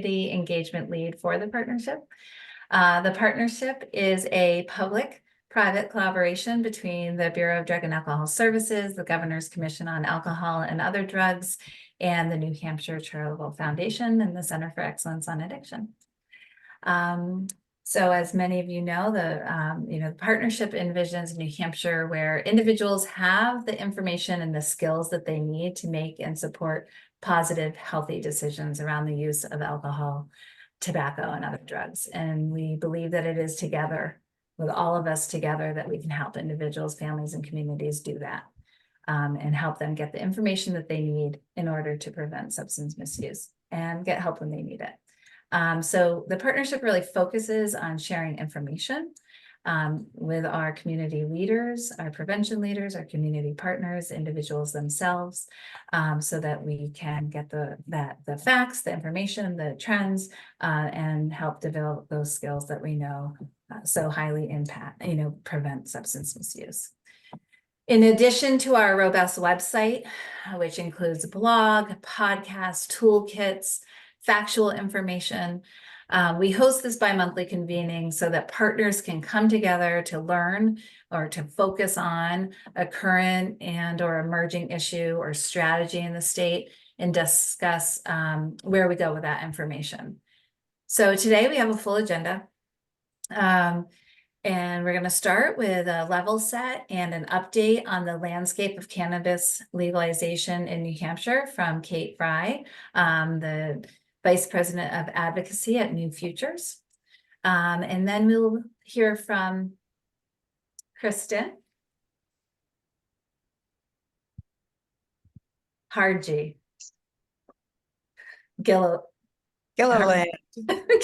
engagement lead for the partnership. The partnership is a public-private collaboration between the Bureau of Drug and Alcohol Services, the Governor's Commission on Alcohol and Other Drugs, and the New Hampshire Charitable Foundation and the Center for Excellence on Addiction. So as many of you know, the partnership envisions New Hampshire where individuals have the information and the skills that they need to make and support positive, healthy decisions around the use of alcohol, tobacco, and other drugs. And we believe that it is together, with all of us together, that we can help individuals, families, and communities do that, and help them get the information that they need in order to prevent substance misuse and get help when they need it. So the partnership really focuses on sharing information with our community leaders, our prevention leaders, our community partners, individuals themselves, so that we can get the facts, the information, the trends, and help develop those skills that we know so highly prevent substance misuse. In addition to our robust website, which includes a blog, podcasts, toolkits, factual information, we host this bi-monthly convening so that partners can come together to learn or to focus on a current and or emerging issue or strategy in the state and discuss where we go with that information. So today we have a full agenda. And we're going to start with a level set and an update on the landscape of cannabis legalization in New Hampshire from Kate Fry, the Vice President of Advocacy at New Futures. And then we'll hear from Kristen Harji. Gilliland.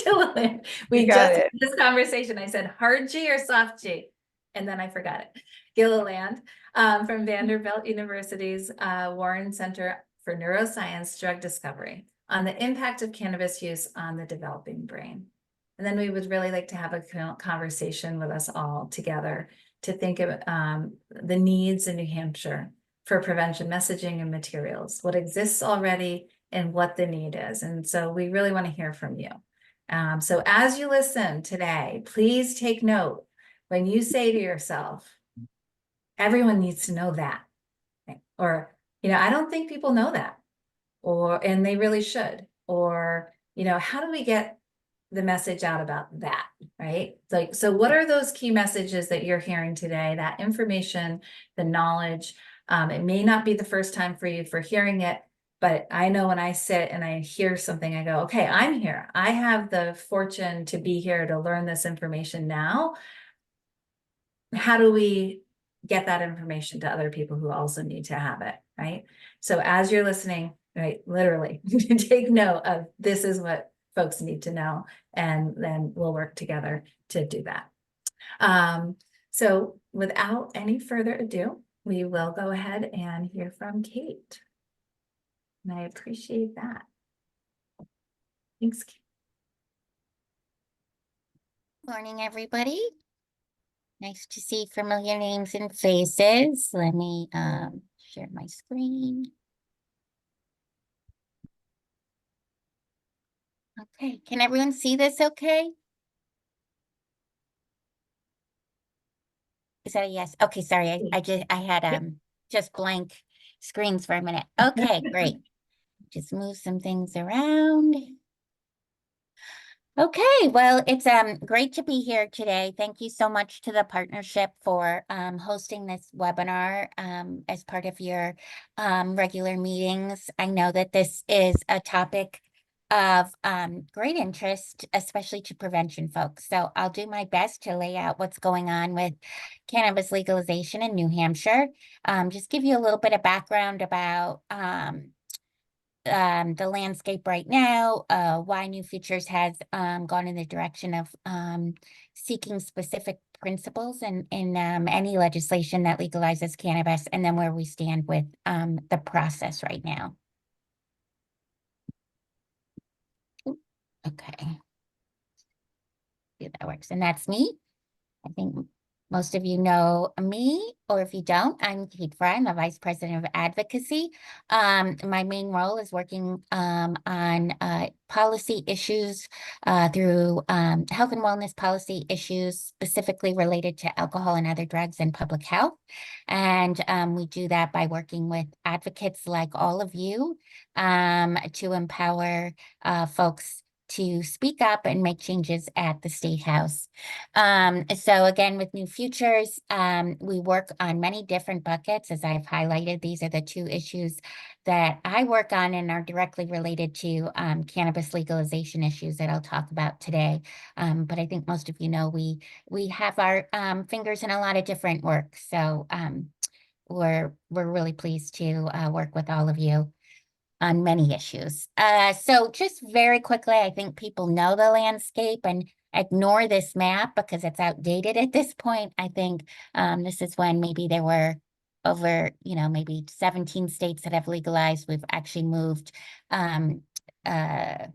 Gilliland. We just had this conversation. I said hard G or soft G, and then I forgot it. Gilliland from Vanderbilt University's Warren Center for Neuroscience Drug Discovery on the impact of cannabis use on the developing brain. And then we would really like to have a conversation with us all together to think of the needs in New Hampshire for prevention messaging and materials, what exists already and what the need is. And so we really want to hear from you. So as you listen today, please take note when you say to yourself, everyone needs to know that, or, I don't think people know that, and they really should, or, how do we get the message out about that, right? So what are those key messages that you're hearing today, that information, the knowledge? It may not be the first time for you for hearing it, but I know when I sit and I hear something, I go, okay, I'm here. I have the fortune to be here to learn this information now. How do we get that information to other people who also need to have it, right? So as you're listening, right, literally take note of this is what folks need to know, and then we'll work together to do that. So without any further ado, we will go ahead and hear from Kate. And I appreciate that. Thanks, Kate. Morning, everybody. Nice to see familiar names and faces. Let me share my screen. Okay, can everyone see this okay? Is that a yes? Okay, sorry, I had just blank screens for a minute. Okay, great. Just move some things around. Okay, well, it's great to be here today. Thank you so much to the partnership for hosting this webinar as part of your regular meetings. I know that this is a topic of great interest, especially to prevention folks. So I'll do my best to lay out what's going on with cannabis legalization in New Hampshire. Just give you a little bit of background about the landscape right now, why New Futures has gone in the direction of seeking specific principles in any legislation that legalizes cannabis, and then where we stand with the process right now. Okay. See if that works. And that's me. I think Most of you know me, or if you don't, I'm Kate Fry. I'm the Vice President of Advocacy. My main role is working on policy issues through health and wellness policy issues specifically related to alcohol and other drugs and public health. And we do that by working with advocates like all of you to empower folks to speak up and make changes at the State House. So again, with New Futures, we work on many different buckets. As I've highlighted, these are the two issues that I work on and are directly related to cannabis legalization issues that I'll talk about today. But I think most of you know we have our fingers in a lot of different work. So we're really pleased to work with all of you on many issues. So just very quickly, I think people know the landscape and ignore this map because it's outdated at this point. I think this is when maybe there were over, maybe 17 states that have legalized. We've actually moved that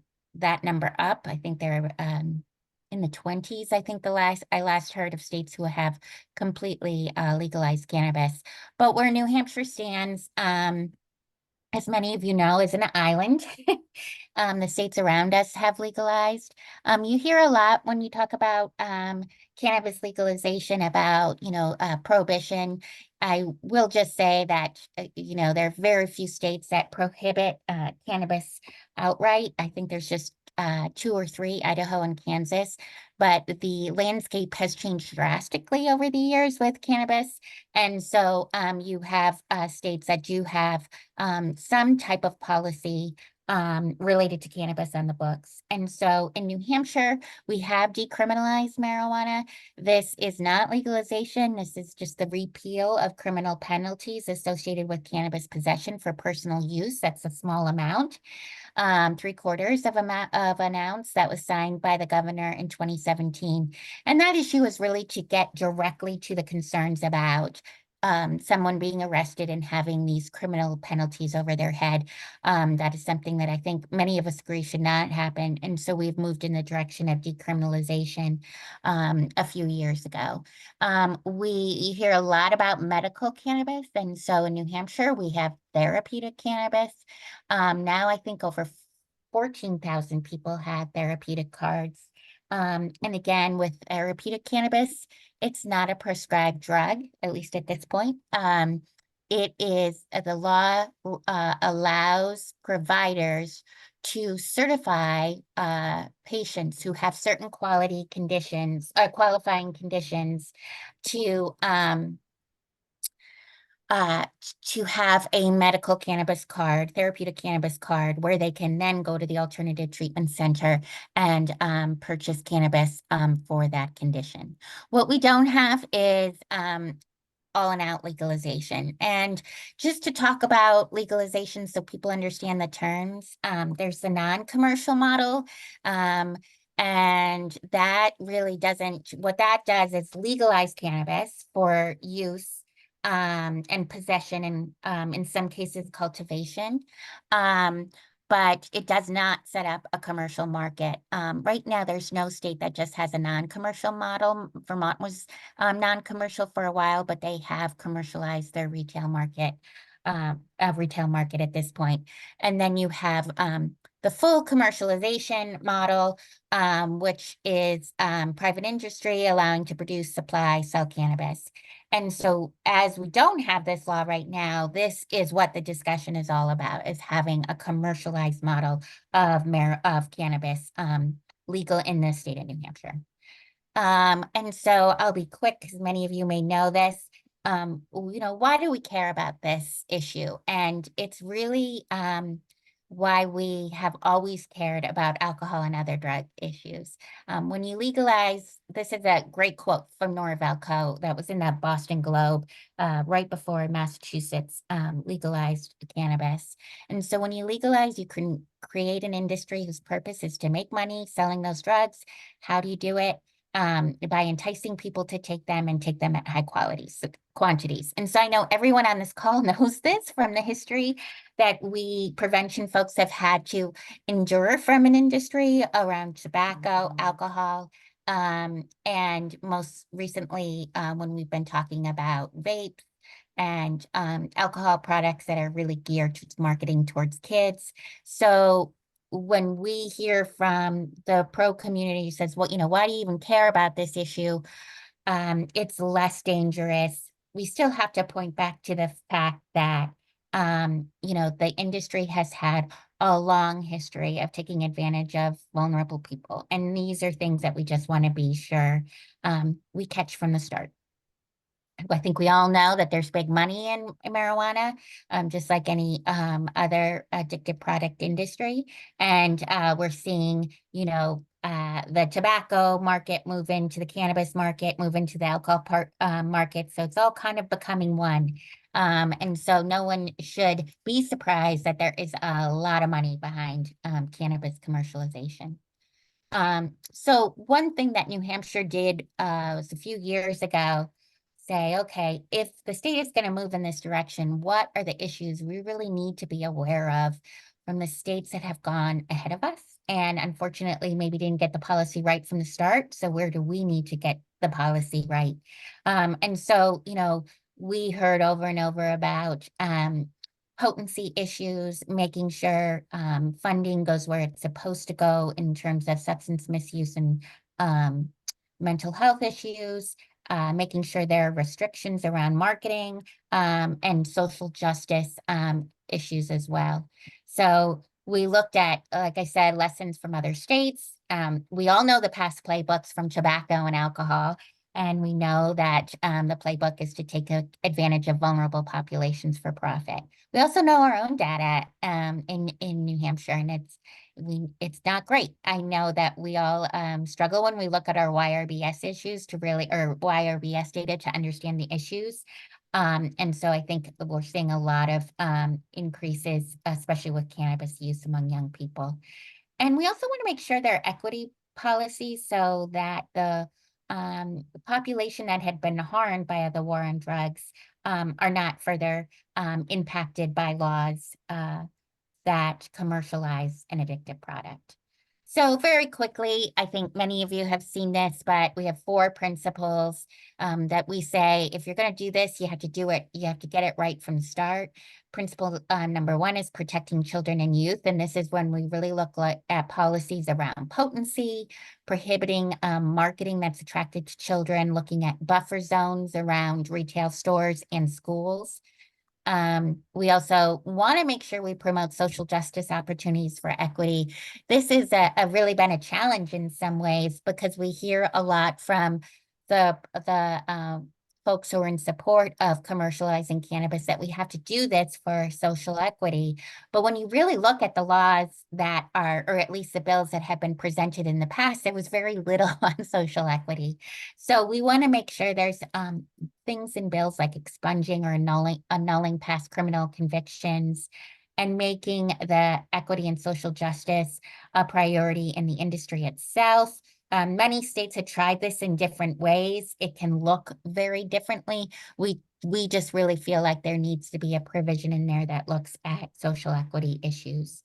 number up. I think they're in the 20s. I think I last heard of states who have completely legalized cannabis. But where New Hampshire stands, as many of you know, is an island. The states around us have legalized. You hear a lot when you talk about cannabis legalization about, prohibition. I will just say that, there are very few states that prohibit cannabis outright. I think there's just 2 or 3, Idaho and Kansas. But the landscape has changed drastically over the years with cannabis. And so you have states that do have some type of policy related to cannabis on the books. And so in New Hampshire, we have decriminalized marijuana. This is not legalization. This is just the repeal of criminal penalties associated with cannabis possession for personal use. That's a small amount. 3/4 of an ounce that was signed by the governor in 2017. And that issue is really to get directly to the concerns about someone being arrested and having these criminal penalties over their head. That is something that I think many of us agree should not happen. And so we've moved in the direction of decriminalization a few years ago. We hear a lot about medical cannabis. And so in New Hampshire, we have therapeutic cannabis. Now I think over 14,000 people have therapeutic cards. And again, with therapeutic cannabis, it's not a prescribed drug, at least at this point. It is, the law allows providers to certify patients who have certain qualifying conditions to have a medical cannabis card, therapeutic cannabis card, where they can then go to the alternative treatment center and purchase cannabis for that condition. What we don't have is all and out legalization. And just to talk about legalization so people understand the terms, there's the non-commercial model. And that really doesn't, what that does is legalize cannabis for use and possession and in some cases cultivation. But it does not set up a commercial market. Right now, there's no state that just has a non-commercial model. Vermont was non-commercial for a while, but they have commercialized their retail market at this point. And then you have the full commercialization model, which is private industry allowing to produce, supply, sell cannabis. And so as we don't have this law right now, this is what the discussion is all about, is having a commercialized model of cannabis legal in the state of New Hampshire. And so I'll be quick because many of you may know this. Why do we care about this issue? And it's really why we have always cared about alcohol and other drug issues. When you legalize, this is a great quote from Nora Valco that was in the Boston Globe right before Massachusetts legalized cannabis. And so when you legalize, you can create an industry whose purpose is to make money selling those drugs. How do you do it? By enticing people to take them and take them at high quantities. And so I know everyone on this call knows this from the history that we prevention folks have had to endure from an industry around tobacco, alcohol, And most recently, when we've been talking about vapes and alcohol products that are really geared to marketing towards kids. So when we hear from the pro community who says, well, why do you even care about this issue? It's less dangerous. We still have to point back to the fact that, the industry has had a long history of taking advantage of vulnerable people. And these are things that we just want to be sure we catch from the start. I think we all know that there's big money in marijuana, just like any other addictive product industry. And we're seeing, the tobacco market move into the cannabis market, move into the alcohol market. So it's all kind of becoming one. And so no one should be surprised that there is a lot of money behind cannabis commercialization. So one thing that New Hampshire did was a few years ago, say, okay, if the state is going to move in this direction, what are the issues we really need to be aware of from the states that have gone ahead of us? And unfortunately, maybe didn't get the policy right from the start. So where do we need to get the policy right? And so, we heard over and over about potency issues, making sure funding goes where it's supposed to go in terms of substance misuse and mental health issues, making sure there are restrictions around marketing and social justice issues as well. So we looked at, like I said, lessons from other states. We all know the past playbooks from tobacco and alcohol. And we know that the playbook is to take advantage of vulnerable populations for profit. We also know our own data in New Hampshire, and it's not great. I know that we all struggle when we look at our YRBS issues or YRBS data to understand the issues. And so I think we're seeing a lot of increases, especially with cannabis use among young people. And we also want to make sure there are equity policies so that the population that had been harmed by the war on drugs are not further impacted by laws that commercialize an addictive product. So very quickly, I think many of you have seen this, but we have 4 principles that we say, if you're going to do this, you have to do it. You have to get it right from the start. Principle number 1 is protecting children and youth. And this is when we really look at policies around potency, prohibiting marketing that's attracted to children, looking at buffer zones around retail stores and schools. We also want to make sure we promote social justice opportunities for equity. This is really been a challenge in some ways because we hear a lot from the folks who are in support of commercializing cannabis that we have to do this for social equity. But when you really look at the laws that are, or at least the bills that have been presented in the past, there was very little on social equity. So we want to make sure there's things in bills like expunging or annulling past criminal convictions and making the equity and social justice a priority in the industry itself. Many states have tried this in different ways. It can look very differently. We just really feel like there needs to be a provision in there that looks at social equity issues.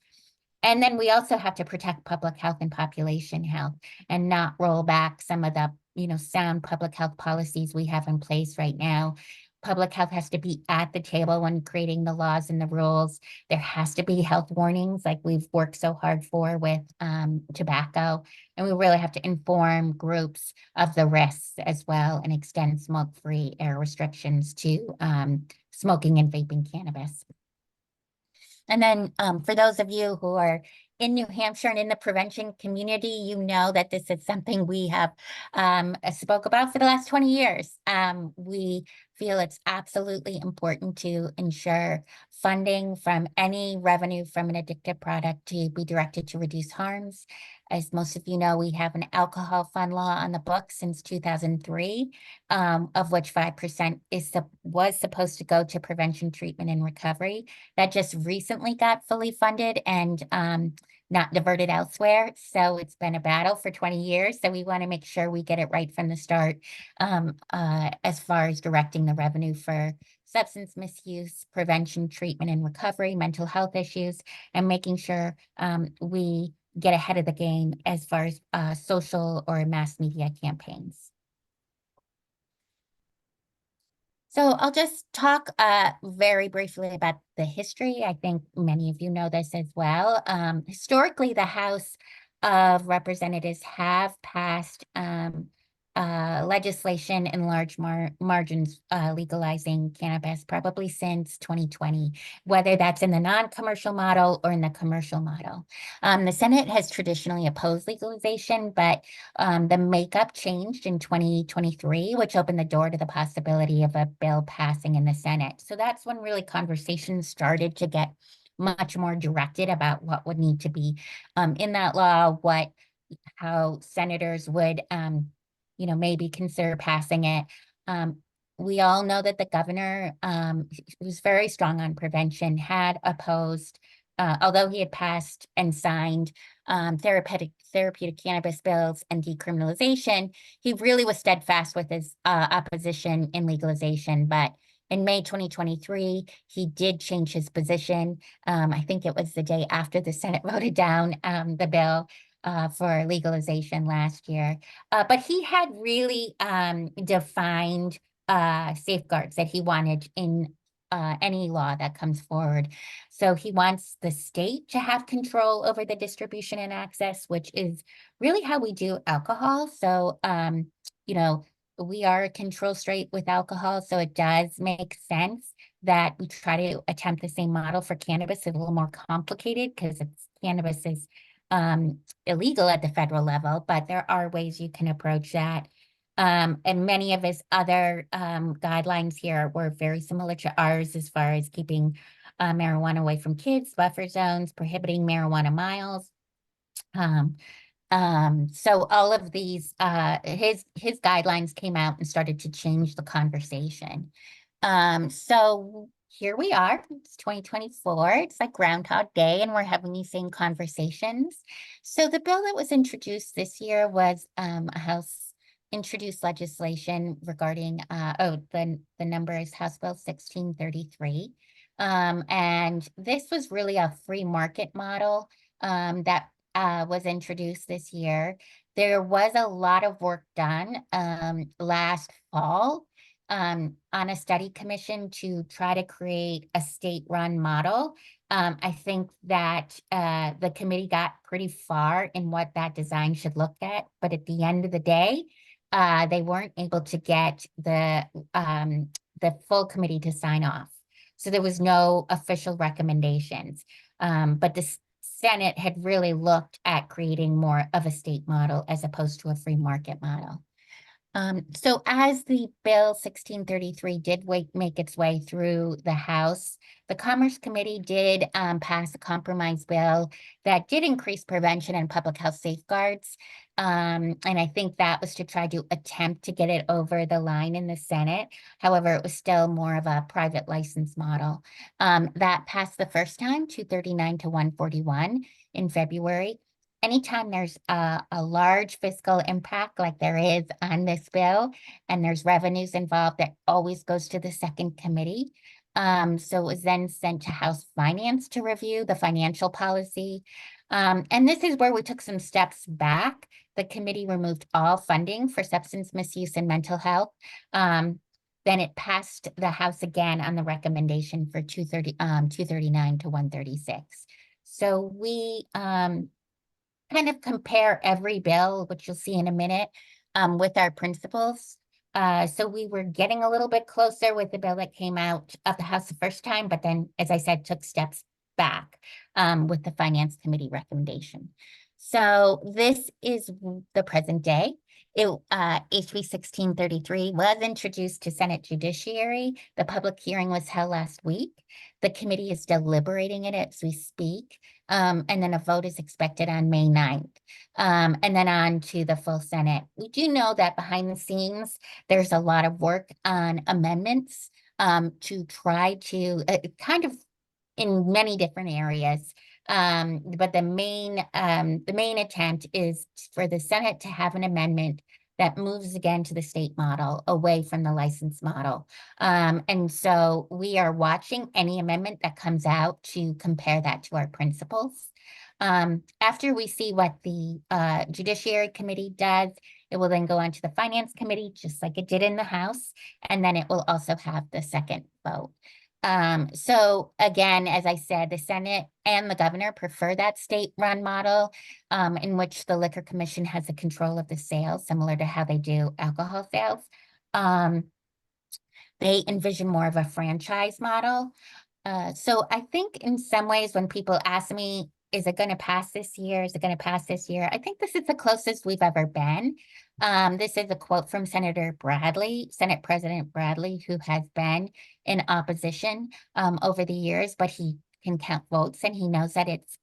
And then we also have to protect public health and population health and not roll back some of the, sound public health policies we have in place right now. Public health has to be at the table when creating the laws and the rules. There has to be health warnings like we've worked so hard for with tobacco. And we really have to inform groups of the risks as well and extend smoke-free air restrictions to smoking and vaping cannabis. And then for those of you who are in New Hampshire and in the prevention community, you know that this is something we have spoke about for the last 20 years. We feel it's absolutely important to ensure funding from any revenue from an addictive product to be directed to reduce harms. As most of you know, we have an alcohol fund law on the books since 2003, of which 5% was supposed to go to prevention, treatment, and recovery. That just recently got fully funded and not diverted elsewhere. So it's been a battle for 20 years. So we want to make sure we get it right from the start as far as directing the revenue for substance misuse, prevention, treatment, and recovery, mental health issues, and making sure we get ahead of the game as far as social or mass media campaigns. So I'll just talk very briefly about the history. I think many of you know this as well. Historically, the House of Representatives have passed legislation in large margins legalizing cannabis probably since 2020, whether that's in the non-commercial model or in the commercial model. The Senate has traditionally opposed legalization, but the makeup changed in 2023, which opened the door to the possibility of a bill passing in the Senate. So that's when really conversations started to get much more directed about what would need to be in that law, how senators would maybe consider passing it. We all know that the governor, who's very strong on prevention, had opposed, although he had passed and signed therapeutic cannabis bills and decriminalization, he really was steadfast with his opposition in legalization. But in May 2023, he did change his position. I think it was the day after the Senate voted down the bill for legalization last year. But he had really defined safeguards that he wanted in any law that comes forward. So he wants the state to have control over the distribution and access, which is really how we do alcohol. So, we are a control state with alcohol, so it does make sense that we try to attempt the same model for cannabis. It's a little more complicated because cannabis is illegal at the federal level, but there are ways you can approach that. And many of his other guidelines here were very similar to ours as far as keeping marijuana away from kids, buffer zones, prohibiting marijuana miles. So all of these, his guidelines came out and started to change the conversation. So here we are, it's 2024, it's like Groundhog Day, and we're having these same conversations. So the bill that was introduced this year was a House introduced legislation regarding, the number is House Bill 1633. And this was really a free market model that was introduced this year. There was a lot of work done last fall on a study commission to try to create a state-run model. I think that the committee got pretty far in what that design should look at, but at the end of the day, they weren't able to get the full committee to sign off. So there was no official recommendations, but the Senate had really looked at creating more of a state model as opposed to a free market model. So as the Bill 1633 did make its way through the House, the Commerce Committee did pass a compromise bill that did increase prevention and public health safeguards. And I think that was to try to attempt to get it over the line in the Senate. However, it was still more of a private license model. That passed the first time, 239 to 141 in February. Anytime there's a large fiscal impact like there is on this bill and there's revenues involved, that always goes to the second committee. So it was then sent to House Finance to review the financial policy. And this is where we took some steps back. The committee removed all funding for substance misuse and mental health. Then it passed the House again on the recommendation for 239 to 136. So we kind of compare every bill, which you'll see in a minute, with our principles. So we were getting a little bit closer with the bill that came out of the House the first time, but then, as I said, took steps back with the Finance Committee recommendation. So this is the present day. HB 1633 was introduced to Senate Judiciary. The public hearing was held last week. The committee is deliberating it as we speak. And then a vote is expected on May 9th. And then on to the full Senate. We do know that behind the scenes, there's a lot of work on amendments to try to kind of in many different areas. But the main attempt is for the Senate to have an amendment that moves again to the state model, away from the license model. And so we are watching any amendment that comes out to compare that to our principles. After we see what the Judiciary Committee does, it will then go on to the Finance Committee, just like it did in the House, and then it will also have the second vote. So again, as I said, the Senate and the governor prefer that state-run model, in which the Liquor Commission has the control of the sales, similar to how they do alcohol sales. They envision more of a franchise model. So I think in some ways when people ask me, is it going to pass this year? Is it going to pass this year? I think this is the closest we've ever been. This is a quote from Senator Bradley, Senate President Bradley, who has been in opposition over the years, but he can count votes and he knows that it's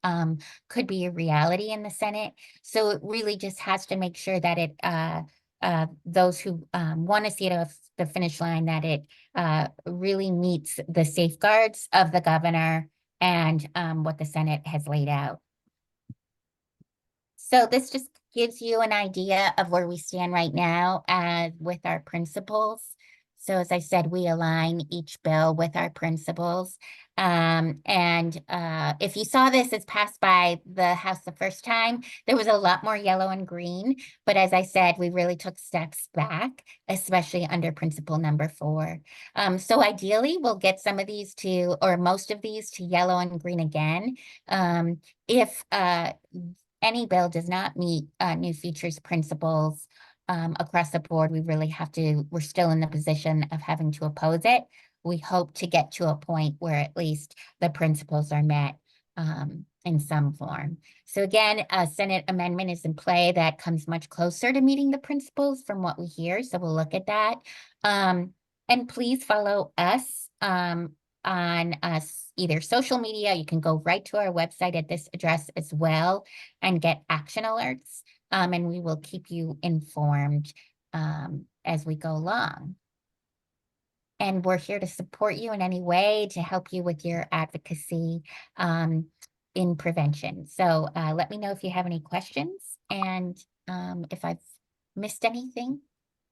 could be a reality in the Senate. So it really just has to make sure that it those who want to see it off the finish line, that it really meets the safeguards of the governor and what the Senate has laid out. So this just gives you an idea of where we stand right now with our principles. So as I said, we align each bill with our principles. If you saw this as passed by the House the first time, there was a lot more yellow and green. But as I said, we really took steps back, especially under principle number 4. So ideally, we'll get some of these to, or most of these to yellow and green again. If any bill does not meet new features principles across the board, we're still in the position of having to oppose it. We hope to get to a point where at least the principles are met in some form. So again, a Senate amendment is in play that comes much closer to meeting the principles from what we hear. So we'll look at that. And please follow us on either social media. You can go right to our website at this address as well and get action alerts. And we will keep you informed as we go along. And we're here to support you in any way to help you with your advocacy in prevention. So let me know if you have any questions. And if I've missed anything,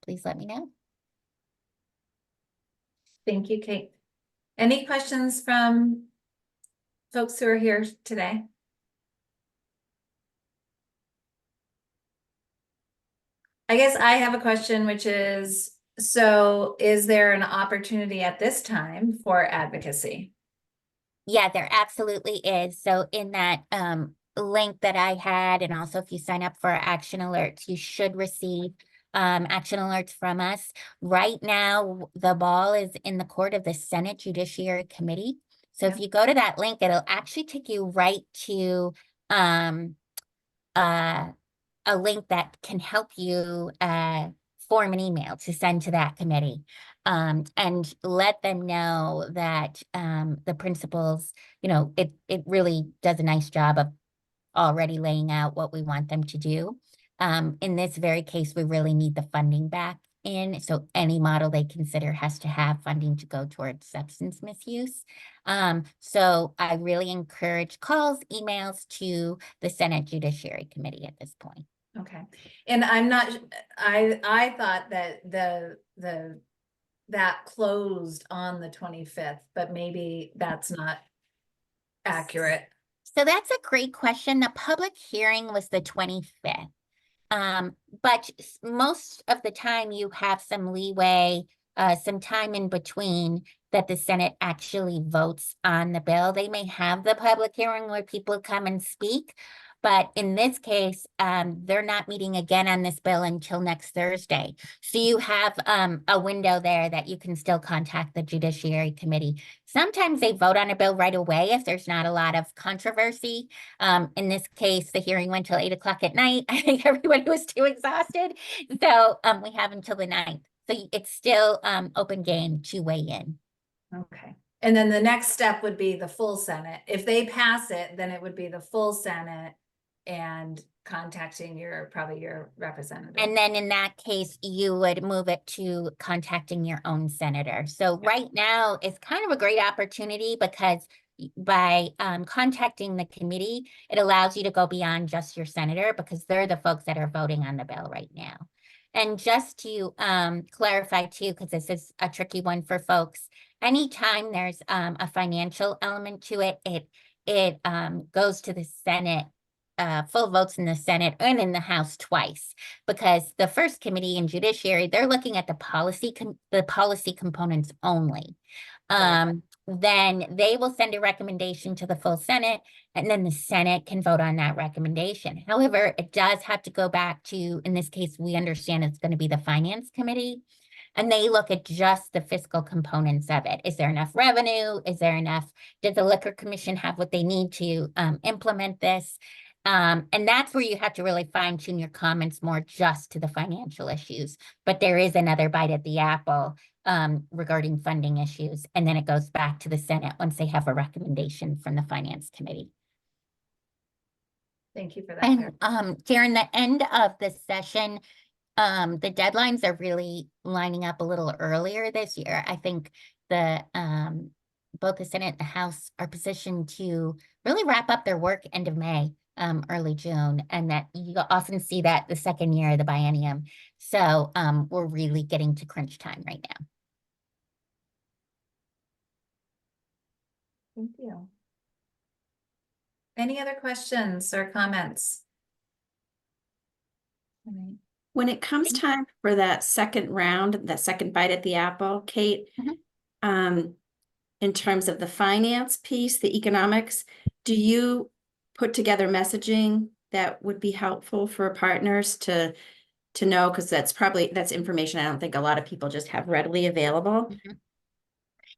please let me know. Thank you, Kate. Any questions from folks who are here today? I guess I have a question, which is, so is there an opportunity at this time for advocacy? Yeah, there absolutely is. So in that link that I had, and also if you sign up for our action alerts, you should receive action alerts from us. Right now, the ball is in the court of the Senate Judiciary Committee. So if you go to that link, it'll actually take you right to a link that can help you form an email to send to that committee and let them know that the principals, it really does a nice job of already laying out what we want them to do. In this very case, we really need the funding back in. So any model they consider has to have funding to go towards substance misuse. So I really encourage calls, emails to the Senate Judiciary Committee at this point. Okay. And I'm not, I thought that that closed on the 25th, but maybe that's not accurate. So that's a great question. The public hearing was the 25th. But most of the time you have some leeway, some time in between that the Senate actually votes on the bill. They may have the public hearing where people come and speak, but in this case, they're not meeting again on this bill until next Thursday. So you have a window there that you can still contact the Judiciary Committee. Sometimes they vote on a bill right away if there's not a lot of controversy. In this case, the hearing went till 8 o'clock at night. I think everybody was too exhausted. So we have until the 9th. So it's still open game to weigh in. Okay. And then the next step would be the full Senate. If they pass it, then it would be the full Senate and contacting probably your representative. And then in that case, you would move it to contacting your own senator. So right now is kind of a great opportunity because by contacting the committee, it allows you to go beyond just your senator because they're the folks that are voting on the bill right now. And just to clarify too, because this is a tricky one for folks, anytime there's a financial element to it, it goes to the Senate, full votes in the Senate and in the House twice, because the first committee in Judiciary, they're looking at the policy components only. Then they will send a recommendation to the full Senate, and then the Senate can vote on that recommendation. However, it does have to go back to, in this case, we understand it's going to be the Finance Committee, and they look at just the fiscal components of it. Is there enough revenue? Is there enough? Does the Liquor Commission have what they need to implement this? And that's where you have to really fine tune your comments more just to the financial issues. But there is another bite at the apple regarding funding issues. And then it goes back to the Senate once they have a recommendation from the Finance Committee. Thank you for that. And during the end of the session, the deadlines are really lining up a little earlier this year. I think the both the Senate and the House are positioned to really wrap up their work end of May, early June, and that you often see that the second year of the biennium. So we're really getting to crunch time right now. Thank you. Any other questions or comments? All right. When it comes time for that second round, that second bite at the apple, Kate, in terms of the finance piece, the economics, do you put together messaging that would be helpful for partners to know? Because that's information I don't think a lot of people just have readily available.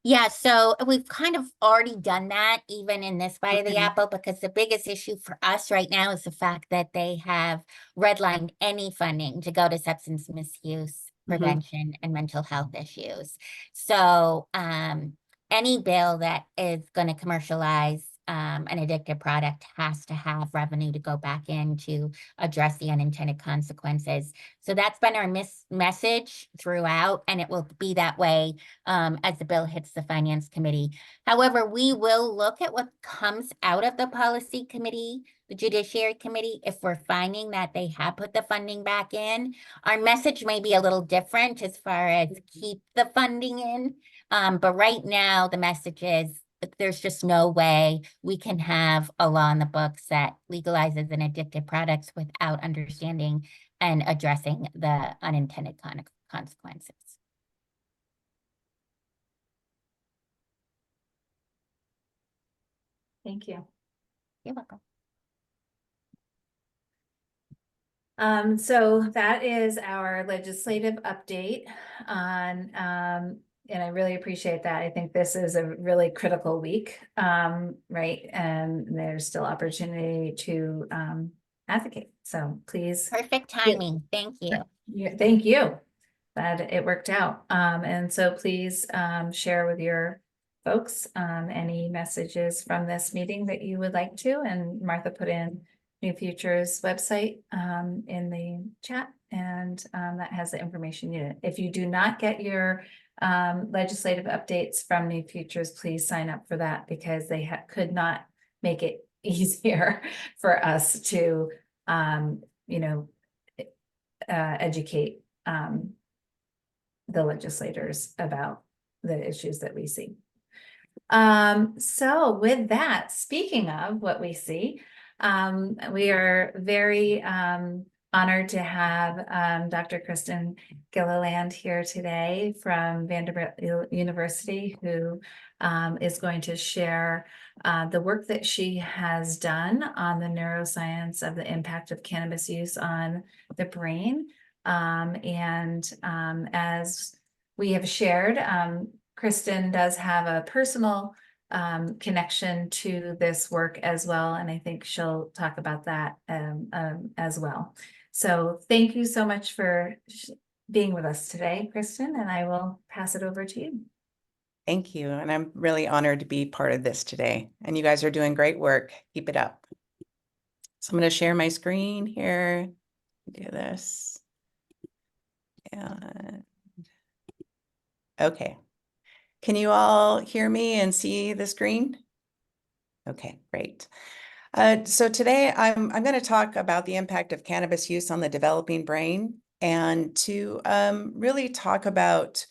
Yeah, so we've kind of already done that even in this bite of the Okay. apple, because the biggest issue for us right now is the fact that they have redlined any funding to go to substance misuse prevention and mental health issues. So any bill that is going to commercialize an addictive product has to have revenue to go back in to address the unintended consequences. So that's been our message throughout, and it will be that way as the bill hits the Finance Committee. However, we will look at what comes out of the Policy Committee, the Judiciary Committee. If we're finding that they have put the funding back in, our message may be a little different as far as keep the funding in. But right now, the message is there's just no way we can have a law in the books that legalizes an addictive products without understanding and addressing the unintended consequences. Thank you. You're welcome. So that is our legislative update on, and I really appreciate that. I think this is a really critical week, right? And there's still opportunity to advocate. So please. Perfect timing. Thank you. Thank you. Glad it worked out. And so please share with your folks any messages from this meeting that you would like to. And Martha put in New Future's website in the chat, and that has the information you need. If you do not get your legislative updates from New Futures, please sign up for that, because they could not make it easier for us to, educate the legislators about the issues that we see. So with that, speaking of what we see, we are very honored to have Dr. Kristen Gilliland here today from Vanderbilt University, who is going to share the work that she has done on the neuroscience of the impact of cannabis use on the brain. As we have shared, Kristen does have a personal connection to this work as well, and I think she'll talk about that as well. So thank you so much for being with us today, Kristen, and I will pass it over to you. Thank you, and I'm really honored to be part of this today, and you guys are doing great work. Keep it up. So I'm going to share my screen here. Do this. And okay. Can you all hear me and see the screen? Okay, great. So today I'm going to talk about the impact of cannabis use on the developing brain, and to really talk about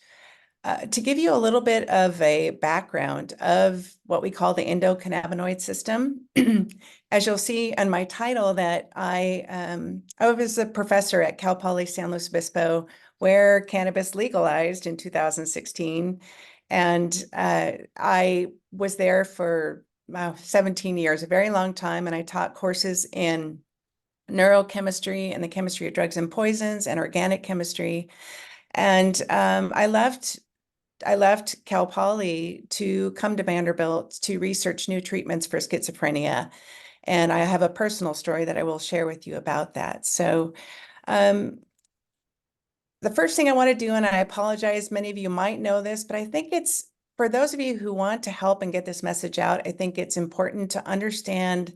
To give you a little bit of a background of what we call the endocannabinoid system, as you'll see in my title that I was a professor at Cal Poly San Luis Obispo, where cannabis legalized in 2016. And I was there for 17 years, a very long time. And I taught courses in neurochemistry and the chemistry of drugs and poisons and organic chemistry. And I left Cal Poly to come to Vanderbilt to research new treatments for schizophrenia. And I have a personal story that I will share with you about that. So the first thing I want to do, and I apologize, many of you might know this, but I think it's for those of you who want to help and get this message out, I think it's important to understand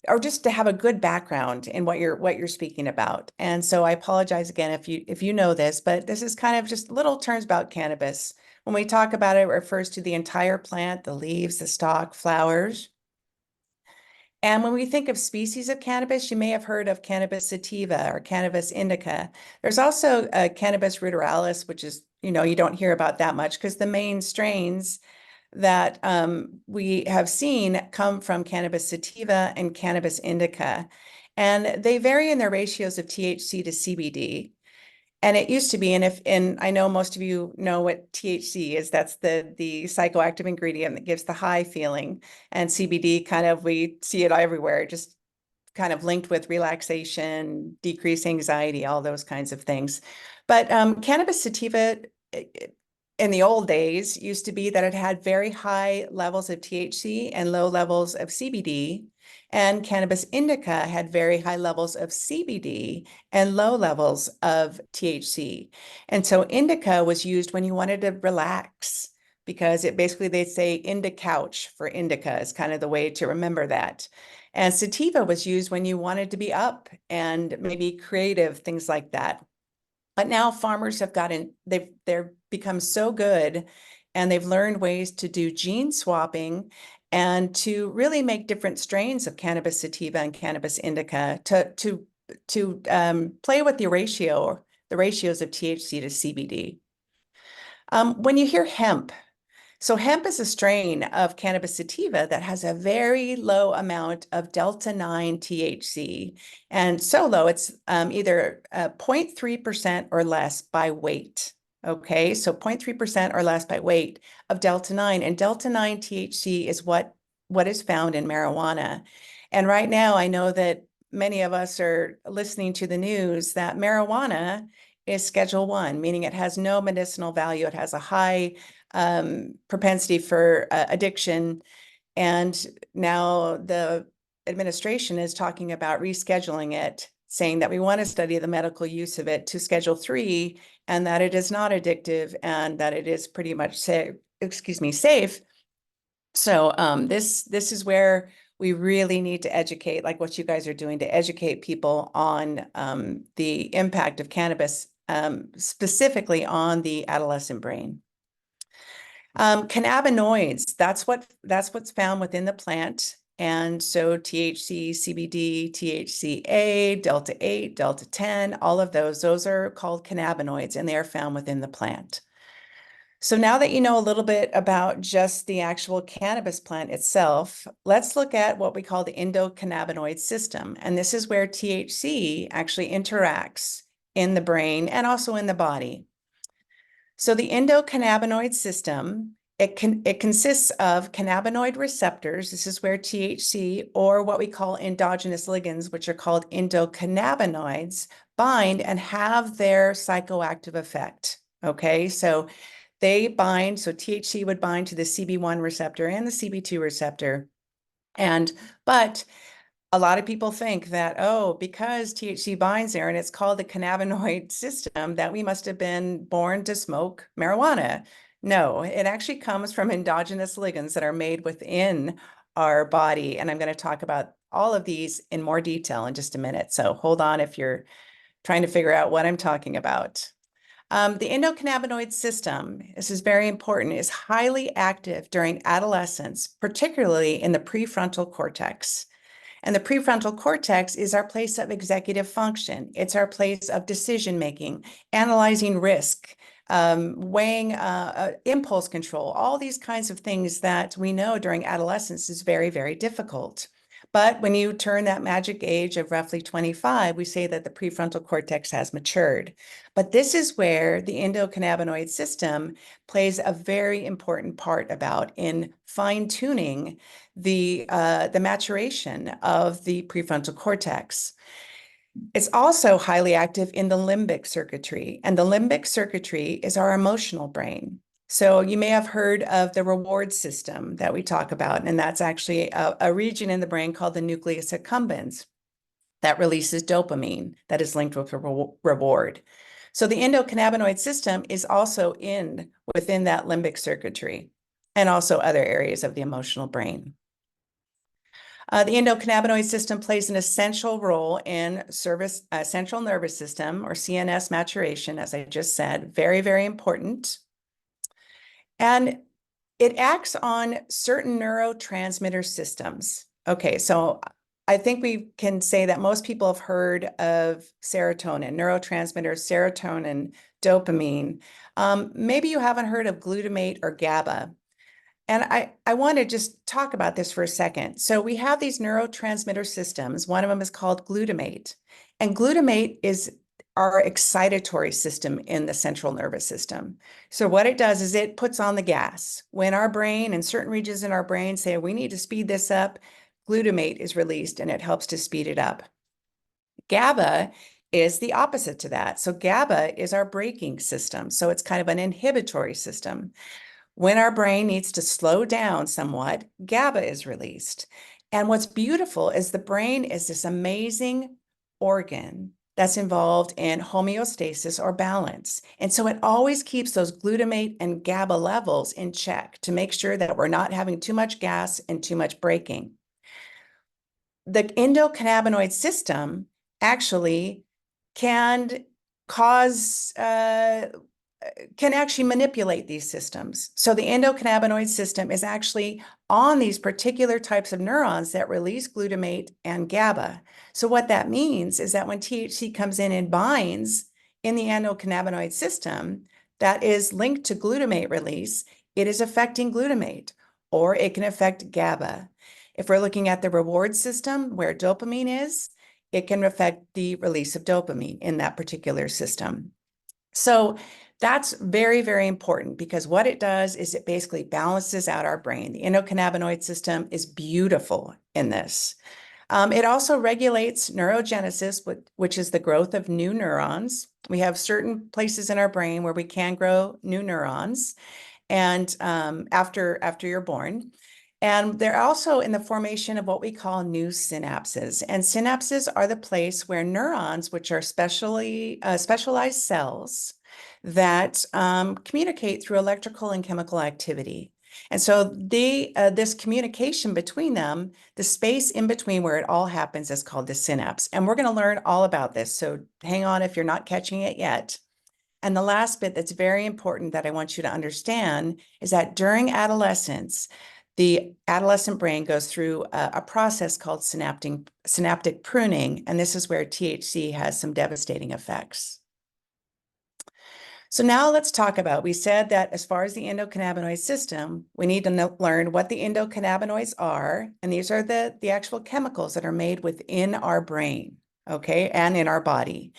or just to have a good background in what you're speaking about. And so I apologize again if you know this, but this is kind of just little terms about cannabis. When we talk about it, it refers to the entire plant, the leaves, the stalk, flowers. And when we think of species of cannabis, you may have heard of cannabis sativa or cannabis indica. There's also cannabis ruderalis, which is, you don't hear about that much because the main strains that we have seen come from cannabis sativa and cannabis indica. And they vary in their ratios of THC to CBD. And it used to be, and I know most of you know what THC is, that's the psychoactive ingredient that gives the high feeling. And CBD we see it everywhere, just kind of linked with relaxation, decreased anxiety, all those kinds of things. But cannabis sativa, in the old days, used to be that it had very high levels of THC and low levels of CBD. And cannabis indica had very high levels of CBD and low levels of THC. And so indica was used when you wanted to relax, because it basically, they say couch for indica is kind of the way to remember that. And sativa was used when you wanted to be up and maybe creative, things like that. But now farmers have they've become so good, and they've learned ways to do gene swapping and to really make different strains of cannabis sativa and cannabis indica to play with the ratios of THC to CBD. When you hear hemp, so hemp is a strain of cannabis sativa that has a very low amount of delta-9 THC, and so low it's either 0.3% or less by weight. Okay, so 0.3% or less by weight of delta-9, and delta-9 THC is what is found in marijuana. And right now, I know that many of us are listening to the news that marijuana is Schedule 1, meaning it has no medicinal value. It has a high propensity for addiction. And now the administration is talking about rescheduling it, saying that we want to study the medical use of it to Schedule 3, and that it is not addictive and that it is pretty much safe. So this is where we really need to educate, like what you guys are doing, to educate people on the impact of cannabis, specifically on the adolescent brain. Cannabinoids, that's what's found within the plant. And so THC, CBD, THCA, delta-8, delta-10, all of those are called cannabinoids, and they are found within the plant. So now that you know a little bit about just the actual cannabis plant itself, let's look at what we call the endocannabinoid system. And this is where THC actually interacts in the brain and also in the body. So the endocannabinoid system, it consists of cannabinoid receptors. This is where THC, or what we call endogenous ligands, which are called endocannabinoids, bind and have their psychoactive effect. Okay, so they bind, so THC would bind to the CB1 receptor and the CB2 receptor. But a lot of people think that, oh, because THC binds there and it's called the cannabinoid system, that we must have been born to smoke marijuana. No, it actually comes from endogenous ligands that are made within our body. And I'm going to talk about all of these in more detail in just a minute. So hold on if you're trying to figure out what I'm talking about. The endocannabinoid system, this is very important, is highly active during adolescence, particularly in the prefrontal cortex. And the prefrontal cortex is our place of executive function. It's our place of decision-making, analyzing risk, weighing, impulse control, all these kinds of things that we know during adolescence is very, very difficult. But when you turn that magic age of roughly 25, we say that the prefrontal cortex has matured. But this is where the endocannabinoid system plays a very important part about in fine-tuning the maturation of the prefrontal cortex. It's also highly active in the limbic circuitry, and the limbic circuitry is our emotional brain. So you may have heard of the reward system that we talk about, and that's actually a region in the brain called the nucleus accumbens that releases dopamine that is linked with reward. So the endocannabinoid system is also within that limbic circuitry and also other areas of the emotional brain. The endocannabinoid system plays an essential role in central nervous system or CNS maturation, as I just said, very, very important. And it acts on certain neurotransmitter systems. Okay, so I think we can say that most people have heard of serotonin, neurotransmitters, serotonin, dopamine. Maybe you haven't heard of glutamate or GABA. And I want to just talk about this for a second. So we have these neurotransmitter systems. One of them is called glutamate. And glutamate is our excitatory system in the central nervous system. So what it does is it puts on the gas. When our brain and certain regions in our brain say, we need to speed this up, glutamate is released and it helps to speed it up. GABA is the opposite to that. So GABA is our braking system. So it's kind of an inhibitory system. When our brain needs to slow down somewhat, GABA is released. And what's beautiful is the brain is this amazing organ that's involved in homeostasis or balance. And so it always keeps those glutamate and GABA levels in check to make sure that we're not having too much gas and too much braking. The endocannabinoid system actually can actually manipulate these systems. So the endocannabinoid system is actually on these particular types of neurons that release glutamate and GABA. So what that means is that when THC comes in and binds in the endocannabinoid system that is linked to glutamate release, it is affecting glutamate, or it can affect GABA. If we're looking at the reward system where dopamine is, it can affect the release of dopamine in that particular system. So that's very, very important because what it does is it basically balances out our brain. The endocannabinoid system is beautiful in this. It also regulates neurogenesis, which is the growth of new neurons. We have certain places in our brain where we can grow new neurons, and after you're born. And they're also in the formation of what we call new synapses. And synapses are the place where neurons, which are specialized cells that communicate through electrical and chemical activity. And so this communication between them, the space in between where it all happens is called the synapse. And we're going to learn all about this. So hang on if you're not catching it yet. And the last bit that's very important that I want you to understand is that during adolescence, the adolescent brain goes through a process called synaptic pruning, and this is where THC has some devastating effects. So now let's talk about, we said that as far as the endocannabinoid system, we need to learn what the endocannabinoids are, and these are the actual chemicals that are made within our brain, okay, and in our body.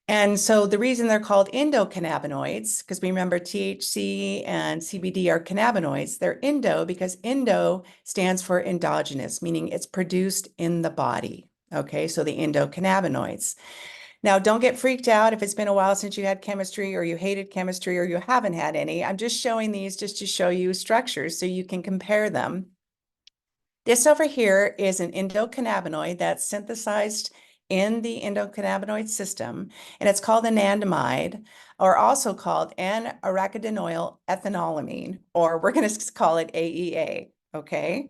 And so the reason they're called endocannabinoids, because we remember THC and CBD are cannabinoids, they're endo because endo stands for endogenous, meaning it's produced in the body. Okay, so the endocannabinoids. Now, don't get freaked out if it's been a while since you had chemistry or you hated chemistry or you haven't had any. I'm just showing these just to show you structures so you can compare them. This over here is an endocannabinoid that's synthesized in the endocannabinoid system, and it's called anandamide, or also called N-arachidinoyl ethanolamine, or we're going to call it AEA, okay?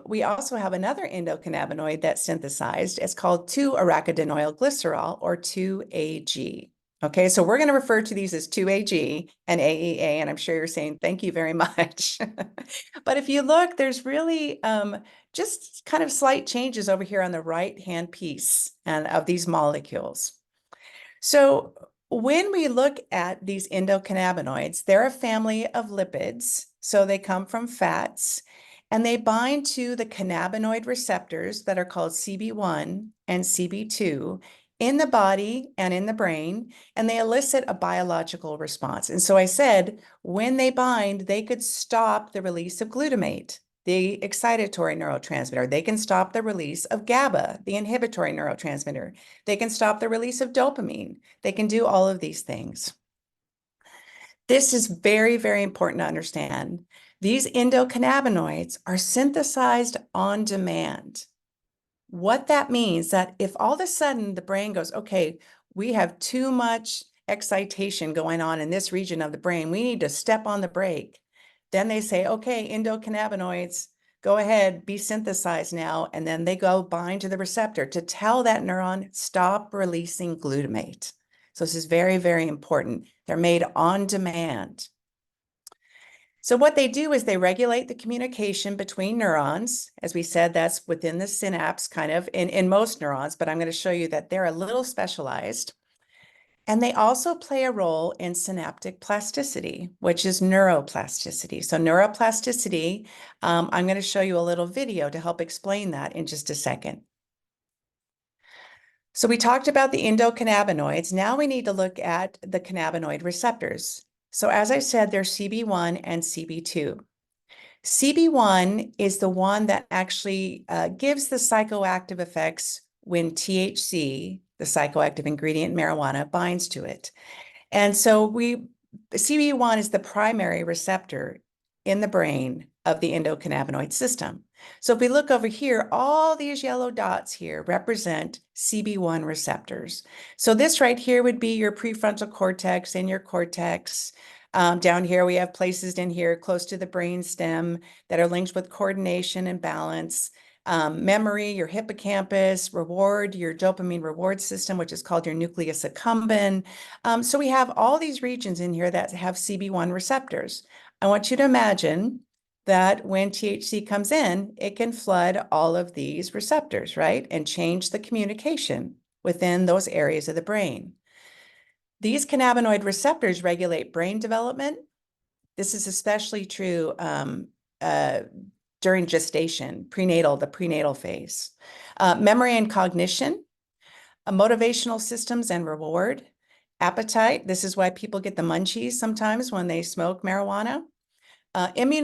We also have another endocannabinoid that's synthesized. It's called 2-arachidinoyl glycerol, or 2-AG. Okay, so we're going to refer to these as 2-AG and AEA, and I'm sure you're saying thank you very much. But if you look, there's really just kind of slight changes over here on the right-hand piece and of these molecules. So when we look at these endocannabinoids, they're a family of lipids. So they come from fats and they bind to the cannabinoid receptors that are called CB1 and CB2 in the body and in the brain, and they elicit a biological response. And so I said, when they bind, they could stop the release of glutamate, the excitatory neurotransmitter. They can stop the release of GABA, the inhibitory neurotransmitter. They can stop the release of dopamine. They can do all of these things. This is very, very important to understand. These endocannabinoids are synthesized on demand. What that means that if all of a sudden the brain goes, okay, we have too much excitation going on in this region of the brain, we need to step on the brake. Then they say, okay, endocannabinoids, go ahead, be synthesized now. And then they go bind to the receptor to tell that neuron, stop releasing glutamate. So this is very, very important. They're made on demand. So what they do is they regulate the communication between neurons. As we said, that's within the synapse kind of in most neurons, but I'm going to show you that they're a little specialized. And they also play a role in synaptic plasticity, which is neuroplasticity. So neuroplasticity, I'm going to show you a little video to help explain that in just a second. So we talked about the endocannabinoids. Now we need to look at the cannabinoid receptors. So as I said, there's CB1 and CB2. CB1 is the one that actually gives the psychoactive effects when THC, the psychoactive ingredient in marijuana, binds to it. And so CB1 is the primary receptor in the brain of the endocannabinoid system. So if we look over here, all these yellow dots here represent CB1 receptors. So this right here would be your prefrontal cortex and your cortex. Down here, we have places in here close to the brain stem that are linked with coordination and balance, memory, your hippocampus, reward, your dopamine reward system, which is called your nucleus accumbens. So we have all these regions in here that have CB1 receptors. I want you to imagine that when THC comes in, it can flood all of these receptors, right? And change the communication within those areas of the brain. These cannabinoid receptors regulate brain development. This is especially true during gestation, the prenatal phase. Memory and cognition, motivational systems and reward, appetite. This is why people get the munchies sometimes when they smoke marijuana. I can't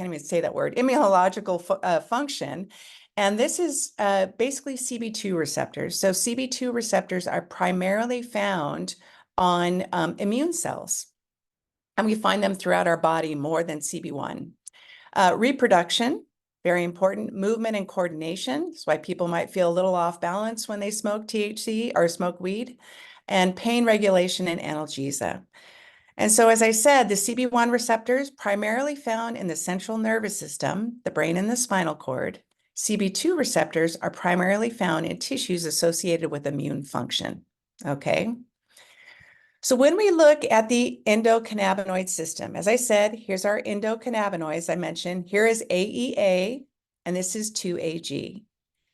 even say that word, immunological function. And this is basically CB2 receptors. So CB2 receptors are primarily found on immune cells. And we find them throughout our body more than CB1. Reproduction, very important. Movement and coordination. That's why people might feel a little off balance when they smoke THC or smoke weed. And pain regulation and analgesia. And so, as I said, the CB1 receptors primarily found in the central nervous system, the brain and the spinal cord. CB2 receptors are primarily found in tissues associated with immune function. Okay. So when we look at the endocannabinoid system, as I said, here's our endocannabinoids I mentioned. Here is AEA, and this is 2-AG.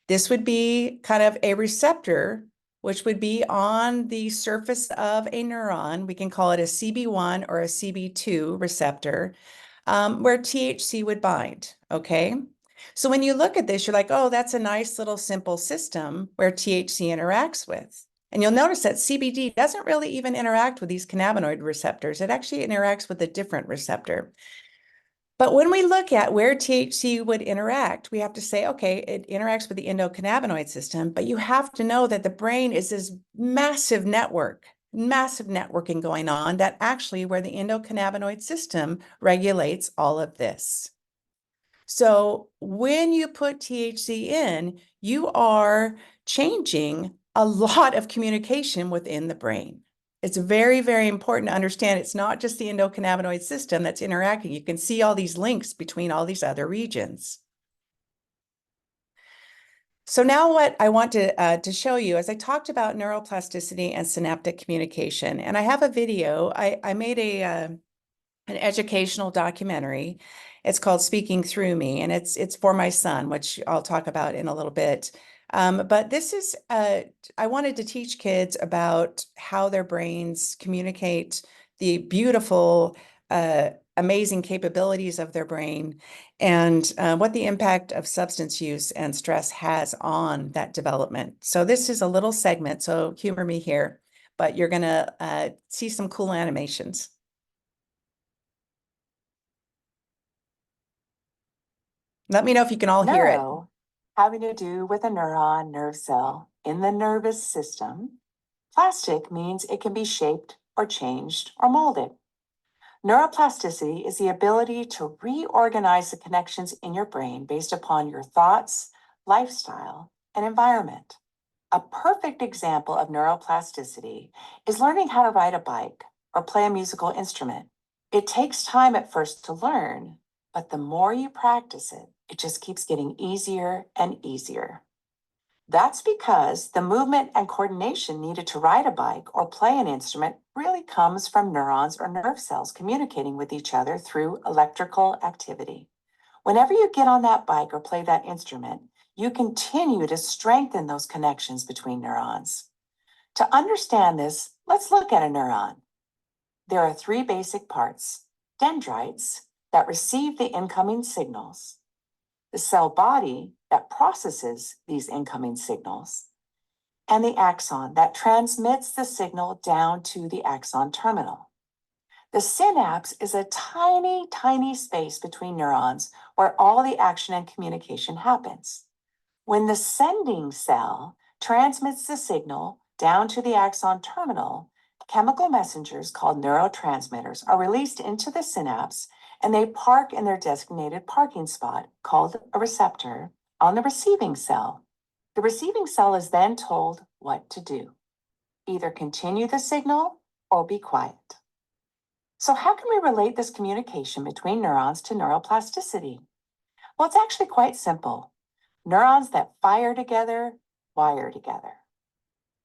This would be kind of a receptor which would be on the surface of a neuron. We can call it a CB1 or a CB2 receptor, where THC would bind, okay? So when you look at this, you're like, oh, that's a nice little simple system where THC interacts with. And you'll notice that CBD doesn't really even interact with these cannabinoid receptors. It actually interacts with a different receptor. But when we look at where THC would interact, we have to say, okay, it interacts with the endocannabinoid system, but you have to know that the brain is this massive networking going on that actually where the endocannabinoid system regulates all of this. So when you put THC in, you are changing a lot of communication within the brain. It's very, very important to understand it's not just the endocannabinoid system that's interacting. You can see all these links between all these other regions. So now what I want to show you is I talked about neuroplasticity and synaptic communication, and I have a video. I made an educational documentary. It's called Speaking Through Me, and it's for my son, which I'll talk about in a little bit. But this is, I wanted to teach kids about how their brains communicate the beautiful, amazing capabilities of their brain and what the impact of substance use and stress has on that development. So this is a little segment, so humor me here, but you're going to see some cool animations. Let me know if you can all hear it. Neuro, having to do with a neuron nerve cell in the nervous system. Plastic means it can be shaped or changed or molded. Neuroplasticity is the ability to reorganize the connections in your brain based upon your thoughts, lifestyle, and environment. A perfect example of neuroplasticity is learning how to ride a bike or play a musical instrument. It takes time at first to learn, but the more you practice it, it just keeps getting easier and easier. That's because the movement and coordination needed to ride a bike or play an instrument really comes from neurons or nerve cells communicating with each other through electrical activity. Whenever you get on that bike or play that instrument, you continue to strengthen those connections between neurons. To understand this, let's look at a neuron. There are three basic parts: dendrites that receive the incoming signals, the cell body that processes these incoming signals, and the axon that transmits the signal down to the axon terminal. The synapse is a tiny, tiny space between neurons where all the action and communication happens. When the sending cell transmits the signal down to the axon terminal, chemical messengers called neurotransmitters are released into the synapse, and they park in their designated parking spot called a receptor on the receiving cell. The receiving cell is then told what to do: either continue the signal or be quiet. So how can we relate this communication between neurons to neuroplasticity? Well, it's actually quite simple. Neurons that fire together, wire together.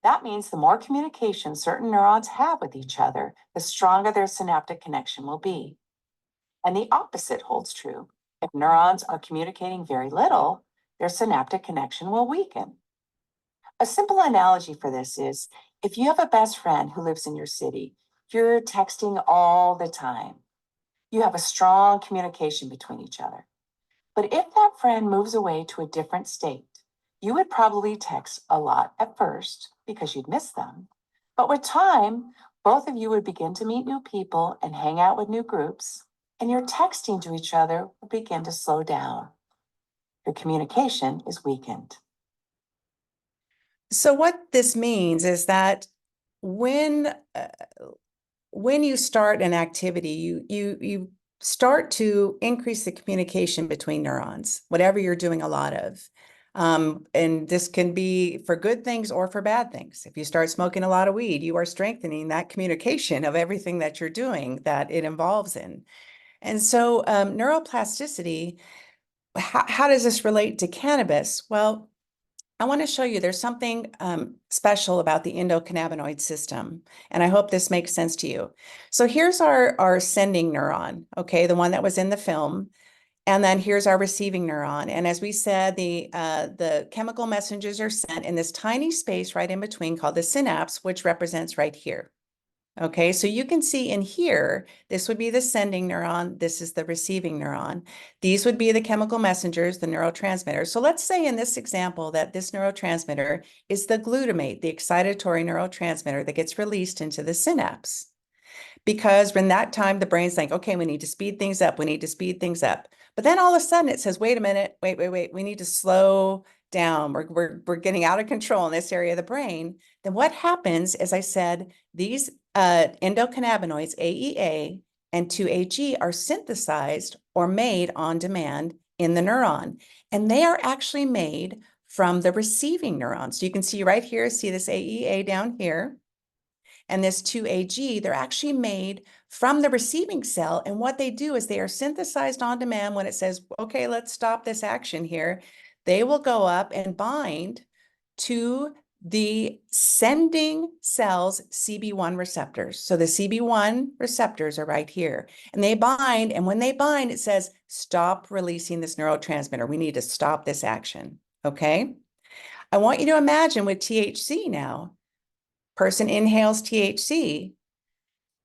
That means the more communication certain neurons have with each other, the stronger their synaptic connection will be. And the opposite holds true. If neurons are communicating very little, their synaptic connection will weaken. A simple analogy for this is, if you have a best friend who lives in your city, you're texting all the time. You have a strong communication between each other. But if that friend moves away to a different state, you would probably text a lot at first because you'd miss them. But with time, both of you would begin to meet new people and hang out with new groups, and your texting to each other will begin to slow down. Your communication is weakened. So what this means is that when you start an activity, you start to increase the communication between neurons, whatever you're doing a lot of. And this can be for good things or for bad things. If you start smoking a lot of weed, you are strengthening that communication of everything that you're doing that it involves in. And so neuroplasticity, how does this relate to cannabis? Well, I want to show you there's something special about the endocannabinoid system, and I hope this makes sense to you. So here's our sending neuron, okay, the one that was in the film, and then here's our receiving neuron. And as we said, the chemical messengers are sent in this tiny space right in between called the synapse, which represents right here. Okay, so you can see in here, this would be the sending neuron. This is the receiving neuron. These would be the chemical messengers, the neurotransmitters. So let's say in this example that this neurotransmitter is the glutamate, the excitatory neurotransmitter that gets released into the synapse. Because when that time the brain's like, okay, we need to speed things up. We need to speed things up. But then all of a sudden it says, wait a minute, wait. We need to slow down. We're getting out of control in this area of the brain. Then what happens, as I said, these endocannabinoids, AEA and 2-AG, are synthesized or made on demand in the neuron. And they are actually made from the receiving neuron. So you can see right here, see this AEA down here. And this 2-AG, they're actually made from the receiving cell. And what they do is they are synthesized on demand when it says, okay, let's stop this action here. They will go up and bind to the sending cell's CB1 receptors. So the CB1 receptors are right here, and they bind. And when they bind, it says, stop releasing this neurotransmitter. We need to stop this action. Okay. I want you to imagine with THC now, person inhales THC,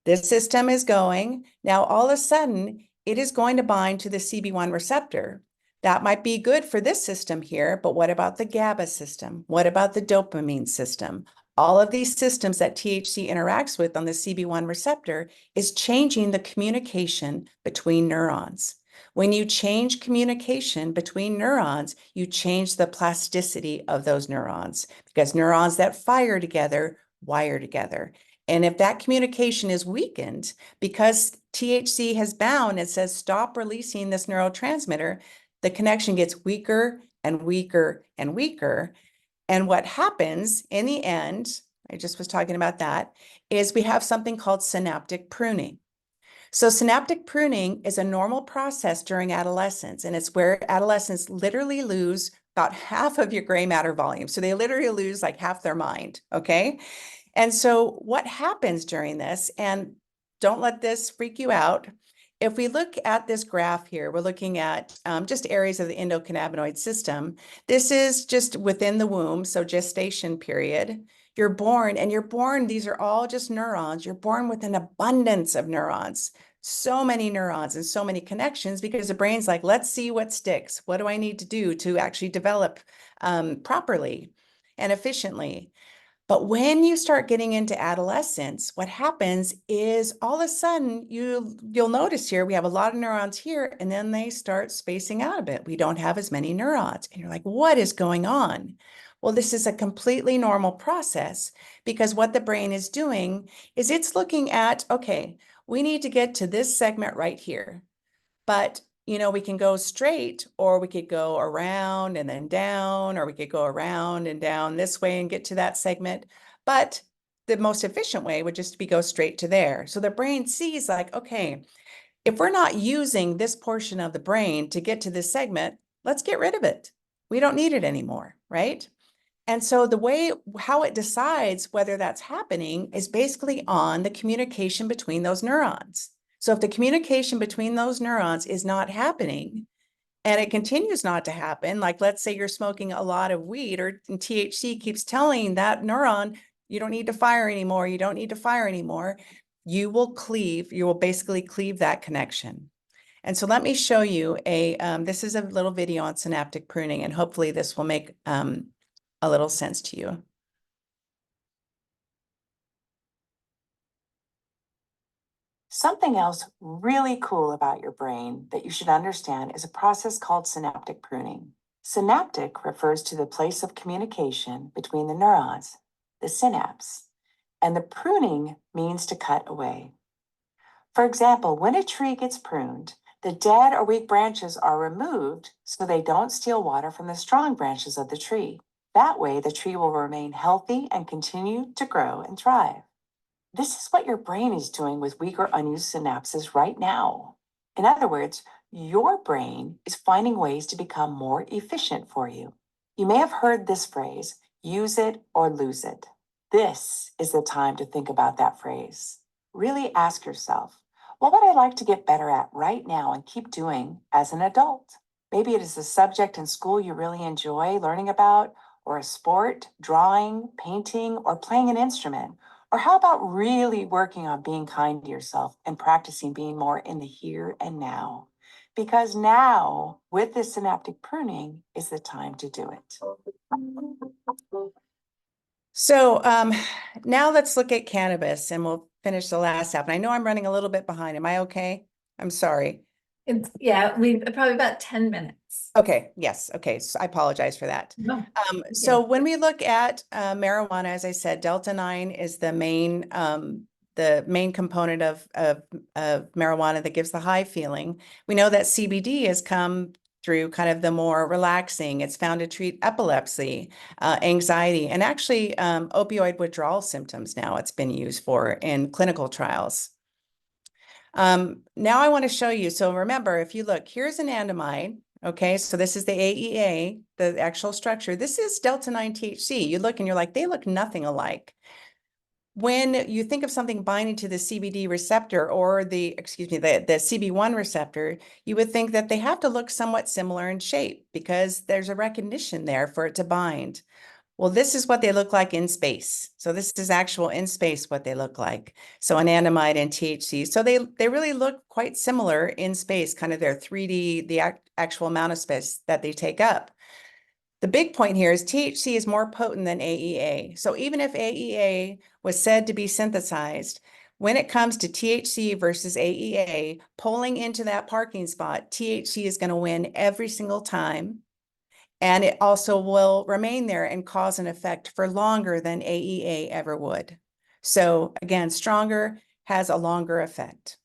this system is going, now all of a sudden, it is going to bind to the CB1 receptor. That might be good for this system here, but what about the GABA system? What about the dopamine system? All of these systems that THC interacts with on the CB1 receptor is changing the communication between neurons. When you change communication between neurons, you change the plasticity of those neurons, because neurons that fire together wire together. And if that communication is weakened because THC has bound and says, stop releasing this neurotransmitter, the connection gets weaker and weaker and weaker. And what happens in the end, I just was talking about that, is we have something called synaptic pruning. So synaptic pruning is a normal process during adolescence, and it's where adolescents literally lose about half of your gray matter volume. So they literally lose like half their mind, okay? And so what happens during this, and don't let this freak you out, if we look at this graph here, we're looking at just areas of the endocannabinoid system. This is just within the womb, so gestation period. You're born, these are all just neurons. You're born with an abundance of neurons, so many neurons and so many connections, because the brain's like, let's see what sticks. What do I need to do to actually develop properly and efficiently? But when you start getting into adolescence, what happens is all of a sudden you'll notice here, we have a lot of neurons here, and then they start spacing out a bit. We don't have as many neurons. And you're like, what is going on? Well, this is a completely normal process, because what the brain is doing is it's looking at, okay, we need to get to this segment right here. But we can go straight, or we could go around and then down, or we could go around and down this way and get to that segment. But the most efficient way would just be go straight to there. So the brain sees like, okay, if we're not using this portion of the brain to get to this segment, let's get rid of it. We don't need it anymore, right? And so the way how it decides whether that's happening is basically on the communication between those neurons. So if the communication between those neurons is not happening, and it continues not to happen, like let's say you're smoking a lot of weed, or THC keeps telling that neuron, you don't need to fire anymore, you don't need to fire anymore, you will basically cleave that connection. And so let me show you this is a little video on synaptic pruning, and hopefully this will make a little sense to you. Something else really cool about your brain that you should understand is a process called synaptic pruning. Synaptic refers to the place of communication between the neurons, the synapse, and the pruning means to cut away. For example, when a tree gets pruned, the dead or weak branches are removed so they don't steal water from the strong branches of the tree. That way, the tree will remain healthy and continue to grow and thrive. This is what your brain is doing with weak or unused synapses right now. In other words, your brain is finding ways to become more efficient for you. You may have heard this phrase, use it or lose it. This is the time to think about that phrase. Really ask yourself, what would I like to get better at right now and keep doing as an adult? Maybe it is a subject in school you really enjoy learning about, or a sport, drawing, painting, or playing an instrument. Or how about really working on being kind to yourself and practicing being more in the here and now? Because now, with this synaptic pruning, is the time to do it. So now let's look at cannabis, and we'll finish the last step. And I know I'm running a little bit behind. Am I okay? I'm sorry. We've probably about 10 minutes. Okay, yes, okay, so I apologize for that. No. So when we look at marijuana, as I said, Delta-9 is the main component of marijuana that gives the high feeling. We know that CBD has come through kind of the more relaxing. It's found to treat epilepsy, anxiety, and actually opioid withdrawal symptoms now it's been used for in clinical trials. Now I want to show you. So remember, if you look, here's an anandamide. Okay, so this is the AEA, the actual structure. This is Delta-9 THC. You look and you're like, they look nothing alike. When you think of something binding to the CBD receptor or the CB1 receptor, you would think that they have to look somewhat similar in shape because there's a recognition there for it to bind. Well, this is what they look like in space. So this is actual in space what they look like. So anandamide and THC. So they really look quite similar in space, kind of their 3D, the actual amount of space that they take up. The big point here is THC is more potent than AEA. So even if AEA was said to be synthesized, when it comes to THC versus AEA, pulling into that parking spot, THC is going to win every single time. And it also will remain there and cause an effect for longer than AEA ever would. So again, stronger has a longer effect.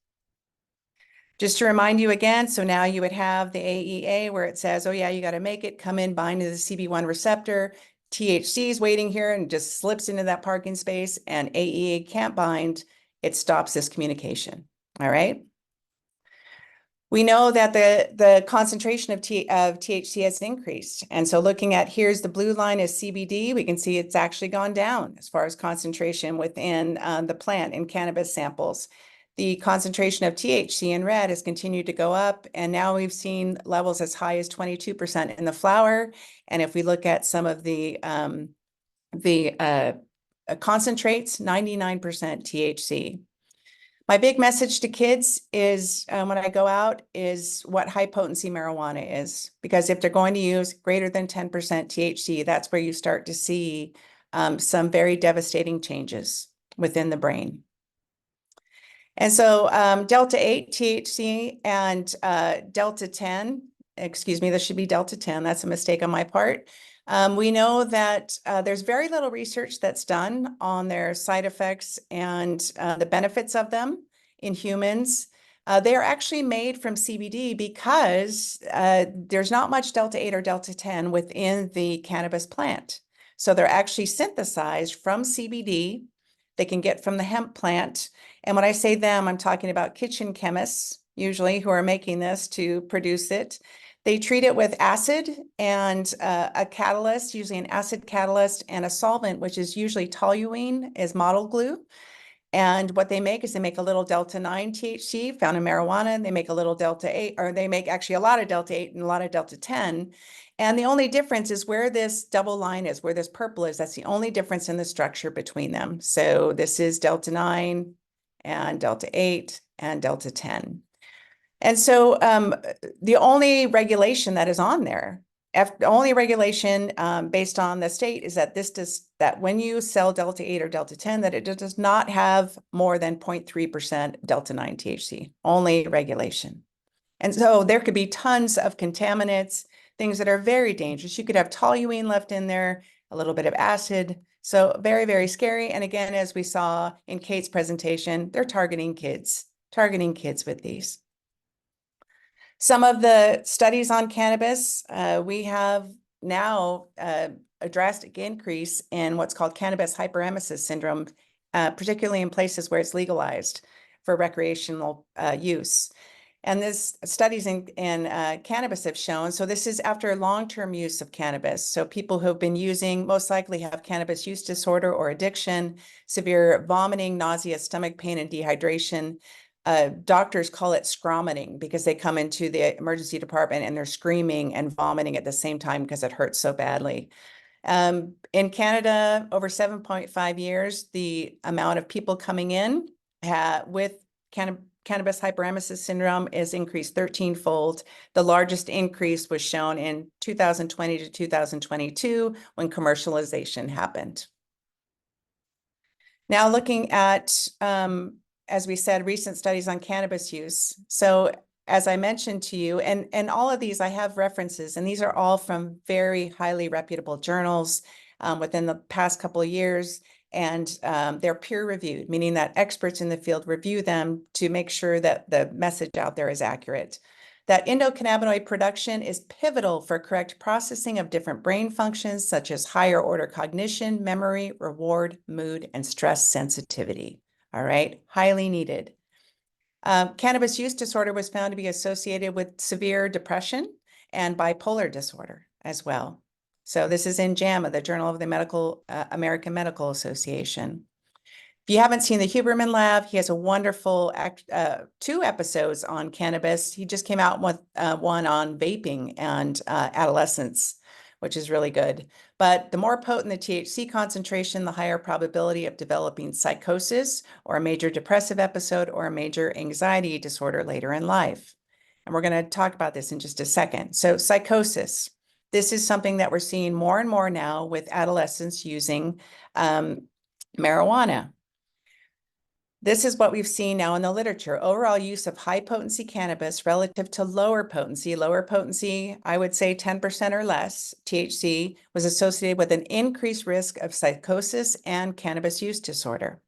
Just to remind you again, so now you would have the AEA where it says, oh yeah, you got to make it, come in, bind to the CB1 receptor. THC is waiting here and just slips into that parking space, and AEA can't bind. It stops this communication. All right. We know that the concentration of THC has increased. And so looking at, here's the blue line is CBD, we can see it's actually gone down as far as concentration within the plant in cannabis samples. The concentration of THC in red has continued to go up, and now we've seen levels as high as 22% in the flower. And if we look at some of the concentrates, 99% THC. My big message to kids is when I go out is what high potency marijuana is, because if they're going to use greater than 10% THC, that's where you start to see some very devastating changes within the brain. And so Delta 8 THC and Delta 10, excuse me, this should be Delta 10. That's a mistake on my part. We know that there's very little research that's done on their side effects and the benefits of them in humans. They are actually made from CBD because there's not much Delta 8 or Delta 10 within the cannabis plant. So they're actually synthesized from CBD. They can get from the hemp plant. And when I say them, I'm talking about kitchen chemists, usually, who are making this to produce it. They treat it with acid and a catalyst, usually an acid catalyst, and a solvent, which is usually toluene, is model glue. And what they make is they make a little Delta 9 THC found in marijuana, and they make a little Delta 8, or they make actually a lot of Delta 8 and a lot of Delta 10. And the only difference is where this double line is, where this purple is. That's the only difference in the structure between them. So this is Delta 9 and Delta 8 and Delta 10. And so the only regulation that is on there, the only regulation based on the state is that that when you sell Delta 8 or Delta 10, that it does not have more than 0.3% Delta 9 THC, only regulation. And so there could be tons of contaminants, things that are very dangerous. You could have toluene left in there, a little bit of acid. So very, very scary. And again, as we saw in Kate's presentation, they're targeting kids with these. Some of the studies on cannabis, we have now a drastic increase in what's called cannabis hyperemesis syndrome, particularly in places where it's legalized for recreational use. And this studies in cannabis have shown, so this is after long-term use of cannabis. So people who have been using most likely have cannabis use disorder or addiction, severe vomiting, nausea, stomach pain, and dehydration. Doctors call it scromining because they come into the emergency department and they're screaming and vomiting at the same time because it hurts so badly. In Canada, over 7.5 years, the amount of people coming in with cannabis hyperemesis syndrome is increased 13-fold. The largest increase was shown in 2020 to 2022 when commercialization happened. Now looking at as we said, recent studies on cannabis use. So as I mentioned to you, and all of these, I have references, and these are all from very highly reputable journals within the past couple of years. And they're peer reviewed, meaning that experts in the field review them to make sure that the message out there is accurate. That endocannabinoid production is pivotal for correct processing of different brain functions, such as higher order cognition, memory, reward, mood, and stress sensitivity. All right, highly needed. Cannabis use disorder was found to be associated with severe depression and bipolar disorder as well. So this is in JAMA, the Journal of the American Medical Association. If you haven't seen the Huberman Lab, he has a wonderful 2 episodes on cannabis. He just came out with one on vaping and adolescence, which is really good. But the more potent the THC concentration, the higher probability of developing psychosis or a major depressive episode or a major anxiety disorder later in life. And we're going to talk about this in just a second. So psychosis, this is something that we're seeing more and more now with adolescents using marijuana. This is what we've seen now in the literature. Overall use of high potency cannabis relative to lower potency, I would say 10% or less THC was associated with an increased risk of psychosis and cannabis use disorder.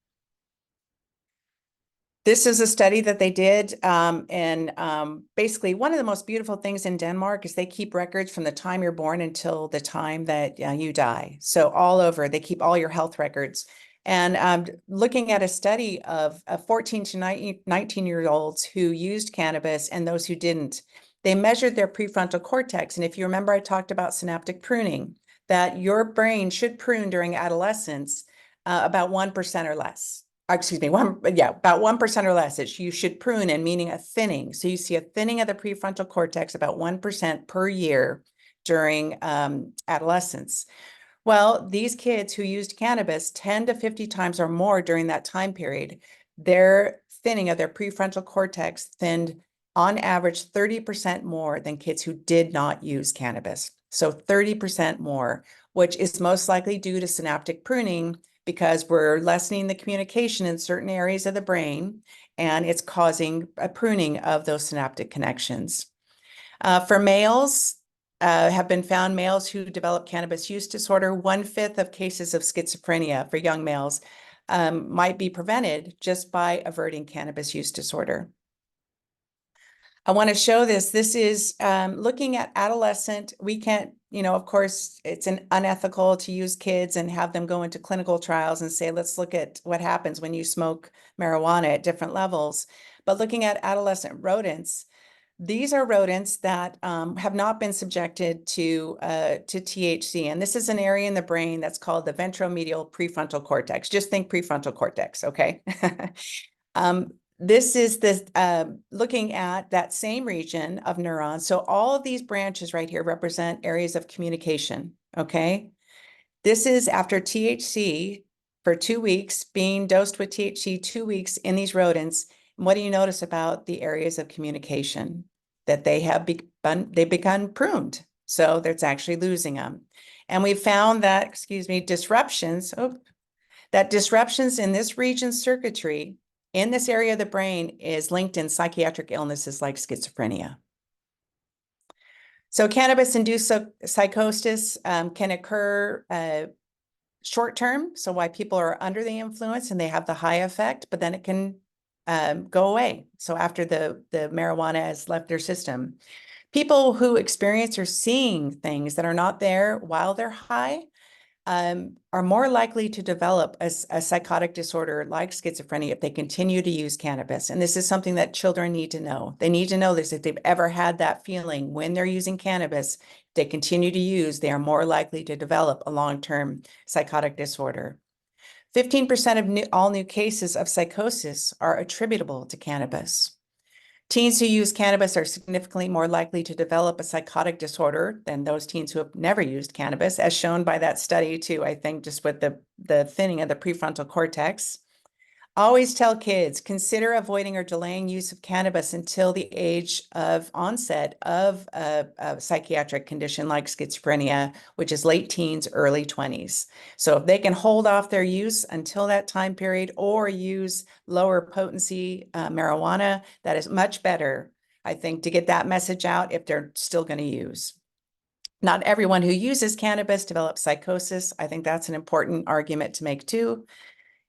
This is a study that they did, and basically one of the most beautiful things in Denmark is they keep records from the time you're born until the time that you die. So all over, they keep all your health records. And looking at a study of 14 to 19-year-olds who used cannabis and those who didn't, they measured their prefrontal cortex. And if you remember, I talked about synaptic pruning, that your brain should prune during adolescence about 1% or less. Excuse me, about 1% or less. You should prune, and meaning a thinning. So you see a thinning of the prefrontal cortex about 1% per year during adolescence. Well, these kids who used cannabis 10 to 50 times or more during that time period, their thinning of their prefrontal cortex thinned on average 30% more than kids who did not use cannabis. So 30% more, which is most likely due to synaptic pruning, because we're lessening the communication in certain areas of the brain, and it's causing a pruning of those synaptic connections. For males, have been found males who develop cannabis use disorder, 1/5 of cases of schizophrenia for young males might be prevented just by averting cannabis use disorder. I want to show this. This is looking at adolescent. We can't, of course, it's unethical to use kids and have them go into clinical trials and say, let's look at what happens when you smoke marijuana at different levels. But looking at adolescent rodents, these are rodents that have not been subjected to THC. And this is an area in the brain that's called the ventromedial prefrontal cortex. Just think prefrontal cortex, okay? This is looking at that same region of neurons. So all of these branches right here represent areas of communication, okay? This is after THC for 2 weeks, being dosed with THC 2 weeks in these rodents. And what do you notice about the areas of communication? That they have become pruned. So that's actually losing them. And we found that, disruptions in this region's circuitry in this area of the brain is linked in psychiatric illnesses like schizophrenia. So cannabis-induced psychosis can occur short-term, so while people are under the influence and they have the high effect, but then it can go away. So after the marijuana has left their system. People who experience or seeing things that are not there while they're high are more likely to develop a psychotic disorder like schizophrenia if they continue to use cannabis. And this is something that children need to know. They need to know this. If they've ever had that feeling when they're using cannabis, they continue to use, they are more likely to develop a long-term psychotic disorder. 15% of all new cases of psychosis are attributable to cannabis. Teens who use cannabis are significantly more likely to develop a psychotic disorder than those teens who have never used cannabis, as shown by that study too, I think, just with the thinning of the prefrontal cortex. Always tell kids, consider avoiding or delaying use of cannabis until the age of onset of a psychiatric condition like schizophrenia, which is late teens, early 20s. So if they can hold off their use until that time period or use lower potency marijuana, that is much better, I think, to get that message out if they're still going to use. Not everyone who uses cannabis develops psychosis. I think that's an important argument to make too.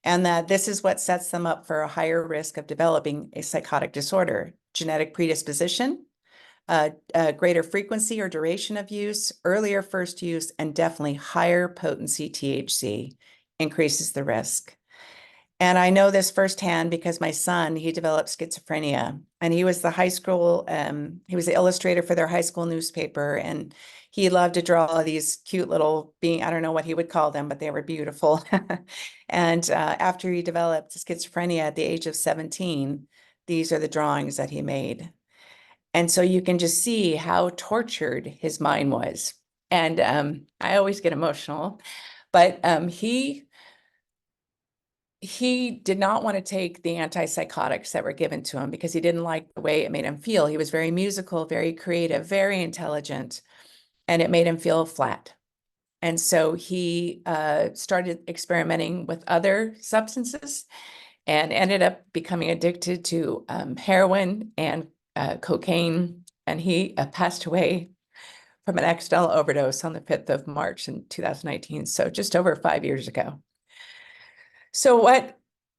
And that this is what sets them up for a higher risk of developing a psychotic disorder: genetic predisposition, greater frequency or duration of use, earlier first use, and definitely higher potency THC increases the risk. And I know this firsthand because my son, he developed schizophrenia, and he was he was the illustrator for their high school newspaper, and he loved to draw these cute little I don't know what he would call them, but they were beautiful. And after he developed schizophrenia at the age of 17, these are the drawings that he made. And so you can just see how tortured his mind was. And I always get emotional, but he did not want to take the antipsychotics that were given to him because he didn't like the way it made him feel. He was very musical, very creative, very intelligent, and it made him feel flat. And so he started experimenting with other substances and ended up becoming addicted to heroin and cocaine. And he passed away from an accidental overdose on the 5th of March in 2019. So just over 5 years ago. So what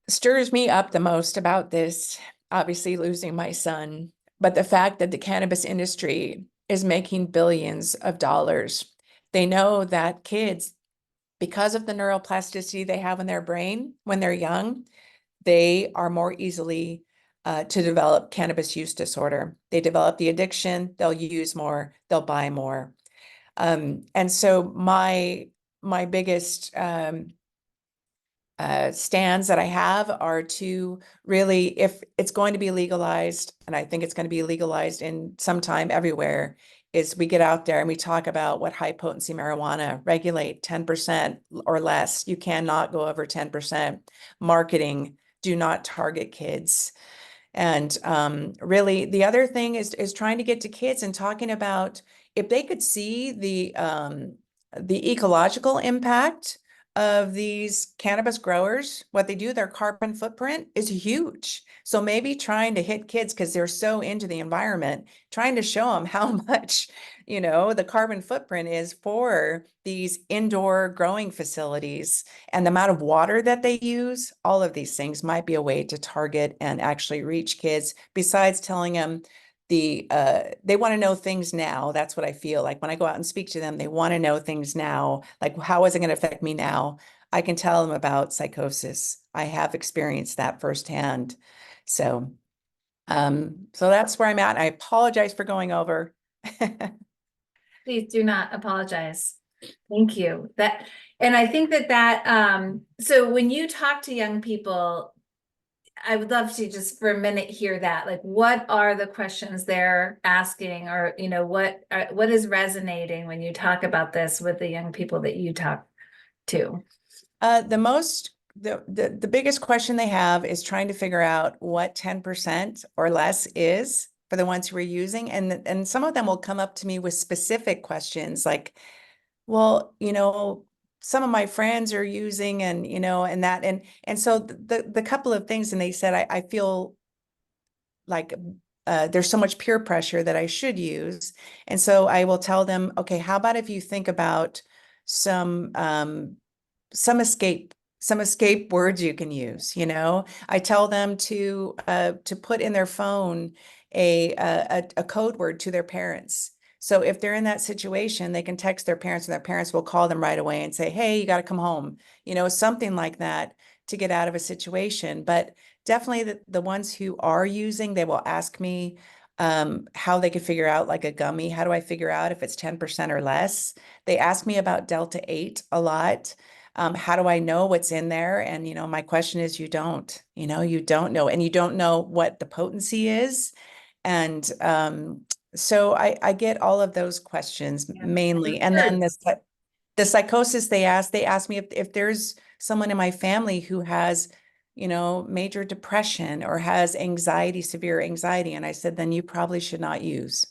stirs me up the most about this, obviously losing my son, but the fact that the cannabis industry is making billions of dollars. They know that kids, because of the neuroplasticity they have in their brain when they're young, they are more easily to develop cannabis use disorder. They develop the addiction, they'll use more, they'll buy more. And so my biggest stands that I have are to really, if it's going to be legalized, and I think it's going to be legalized in some time everywhere, is we get out there and we talk about what high potency marijuana, regulate 10% or less. You cannot go over 10%. Marketing, do not target kids. And really, the other thing is trying to get to kids and talking about if they could see the ecological impact of these cannabis growers, what they do, their carbon footprint is huge. So maybe trying to hit kids because they're so into the environment, trying to show them how much, the carbon footprint is for these indoor growing facilities and the amount of water that they use. All of these things might be a way to target and actually reach kids besides telling them they want to know things now. That's what I feel like when I go out and speak to them, they want to know things now. Like, how is it going to affect me now? I can tell them about psychosis. I have experienced that firsthand. So, so that's where I'm at. I apologize for going over. Please do not apologize. Thank you. And I think so when you talk to young people, I would love to just for a minute hear that, like, what are the questions they're asking, or, what is resonating when you talk about this with the young people that you talk to? The biggest question they have is trying to figure out what 10% or less is for the ones who are using. And some of them will come up to me with specific questions like, well, some of my friends are using and so the couple of things, and they said, I feel like there's so much peer pressure that I should use. And so I will tell them, okay, how about if you think about some escape words you can use. I tell them to put in their phone a code word to their parents. So if they're in that situation, they can text their parents and their parents will call them right away and say, hey, you got to come home, something like that to get out of a situation. But definitely the ones who are using, they will ask me how they could figure out like a gummy. How do I figure out if it's 10% or less? They ask me about Delta 8 a lot. How do I know what's in there? And, my question is, you don't know, and you don't know what the potency is. And so I get all of those questions mainly. And then the psychosis, they ask me if there's someone in my family who has, major depression or has anxiety, severe anxiety. And I said, then you probably should not use.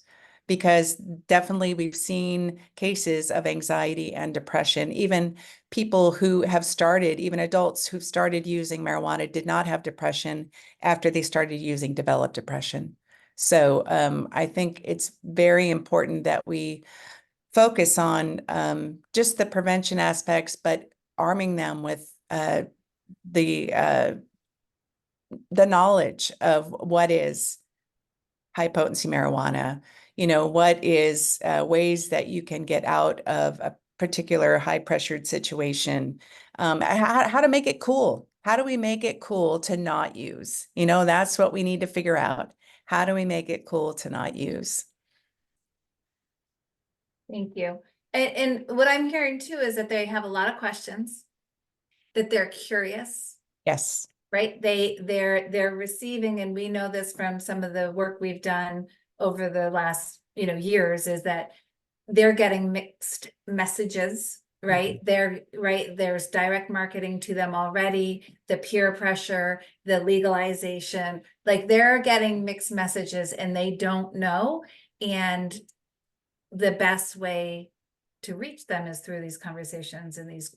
Because definitely we've seen cases of anxiety and depression. Even people who have started, even adults who've started using marijuana did not have depression after they started using developed depression. So I think it's very important that we focus on just the prevention aspects, but arming them with the knowledge of what is high potency marijuana, what is ways that you can get out of a particular high pressured situation, how to make it cool. How do we make it cool to not use? That's what we need to figure out. How do we make it cool to not use? Thank you. And what I'm hearing too is that they have a lot of questions, that they're curious. Yes. Right? They're receiving, and we know this from some of the work we've done over the last, years, is that they're getting mixed messages, right? There's direct marketing to them already, the peer pressure, the legalization, like they're getting mixed messages and they don't know. And the best way to reach them is through these conversations and these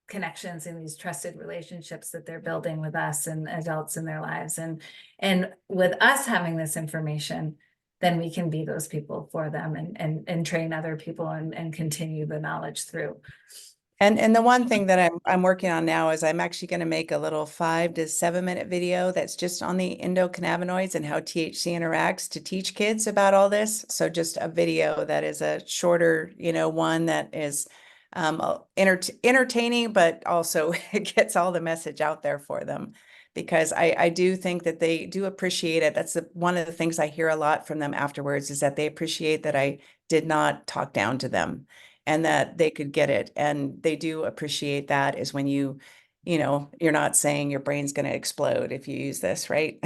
connections and these trusted relationships that they're building with us and adults in their lives. And with us having this information, then we can be those people for them and train other people and continue the knowledge through. And the one thing that I'm working on now is I'm actually going to make a little 5 to 7 minute video that's just on the endocannabinoids and how THC interacts to teach kids about all this. So just a video that is a shorter, one that is entertaining, but also it gets all the message out there for them. Because I do think that they do appreciate it. That's one of the things I hear a lot from them afterwards is that they appreciate that I did not talk down to them and that they could get it. And they do appreciate that is when you're not saying your brain's going to explode if you use this, right?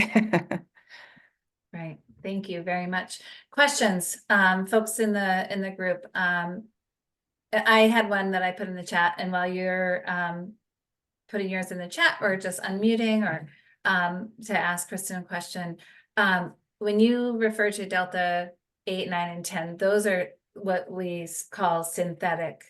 Right. Thank you very much. Questions, folks in the group. I had one that I put in the chat, and while you're putting yours in the chat or just unmuting or to ask Kristen a question. When you refer to Delta 8, 9, and 10, those are what we call synthetic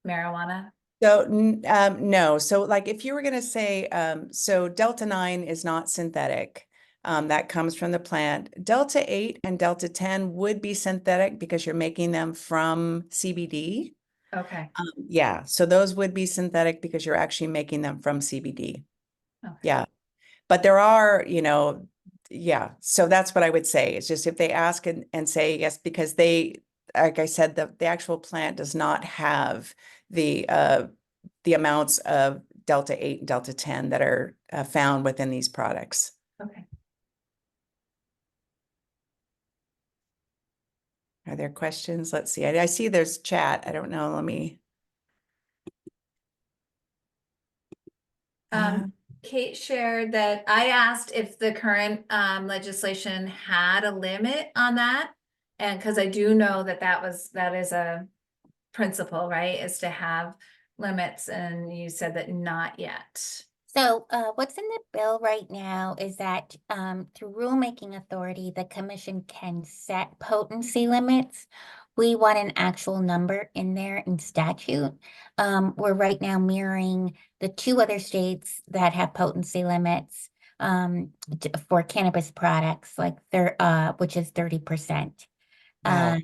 marijuana? So no. So like if you were going to say, so Delta 9 is not synthetic. That comes from the plant. Delta 8 and Delta 10 would be synthetic because you're making them from CBD. Okay. Yeah, so those would be synthetic because you're actually making them from CBD. Okay. Yeah, but there are, yeah, so that's what I would say. It's just if they ask and say yes, because they, like I said, the actual plant does not have the amounts of Delta 8 and Delta 10 that are found within these products. Okay. Are there questions? Let's see. I see there's chat. I don't know. Let me. Kate shared that I asked if the current legislation had a limit on that. And because I do know that is a principle, right? Is to have limits. And you said that not yet. So what's in the bill right now is that through rulemaking authority, the commission can set potency limits. We want an actual number in there in statute. We're right now mirroring the 2 other states that have potency limits for cannabis products, like which is 30%. Wow.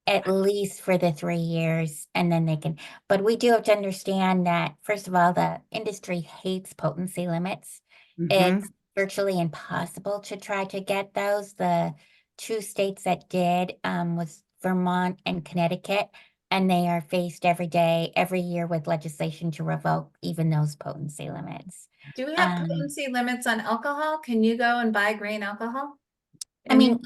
At least for the 3 years, and then they can, but we do have to understand that, first of all, the industry hates potency limits. It's virtually impossible to try to get those. The 2 states that did was Vermont and Connecticut, and they are faced every year with legislation to revoke even those potency limits. Do we have potency limits on alcohol? Can you go and buy grain alcohol? I mean,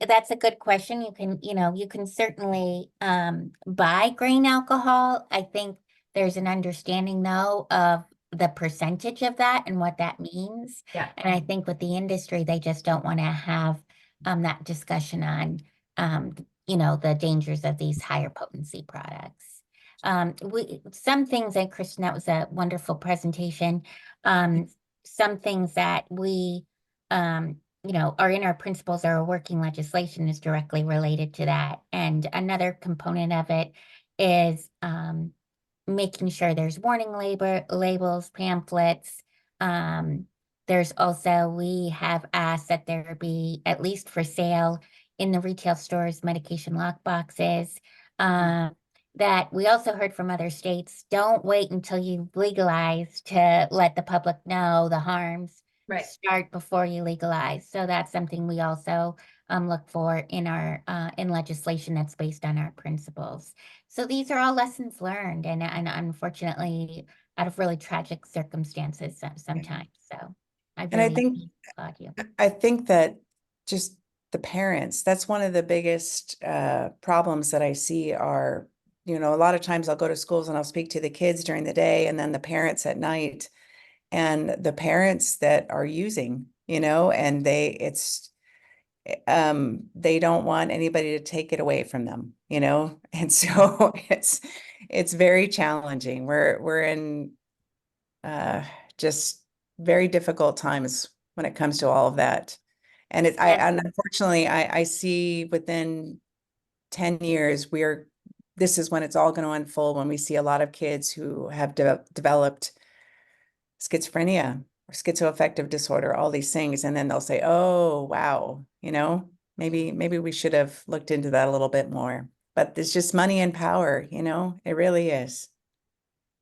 that's a good question. You can certainly buy grain alcohol. I think there's an understanding though of the percentage of that and what that means. Yeah. And I think with the industry, they just don't want to have that discussion on the dangers of these higher potency products. Some things, and Kristen, that was a wonderful presentation. Some things that we are in our principles, our working legislation is directly related to that. And another component of it is making sure there's warning labels, pamphlets. There's also, we have asked that there be, at least for sale in the retail stores, medication lock boxes. That we also heard from other states, don't wait until you legalize to let the public know the harms. Right. Start before you legalize. So that's something we also look for in our in legislation that's based on our principles. So these are all lessons learned, and unfortunately out of really tragic circumstances sometimes. So I applaud you. I think that just the parents, that's one of the biggest problems that I see are, a lot of times I'll go to schools and I'll speak to the kids during the day and then the parents at night. And the parents that are using, and they don't want anybody to take it away from them, you know? And so it's very challenging. We're in just very difficult times when it comes to all of that. And and unfortunately I see within 10 years, this is when it's all going to unfold, when we see a lot of kids who have developed schizophrenia or schizoaffective disorder, all these things. And then they'll say, oh, wow, you know, maybe we should have looked into that a little bit more. But it's just money and power, you know, it really is.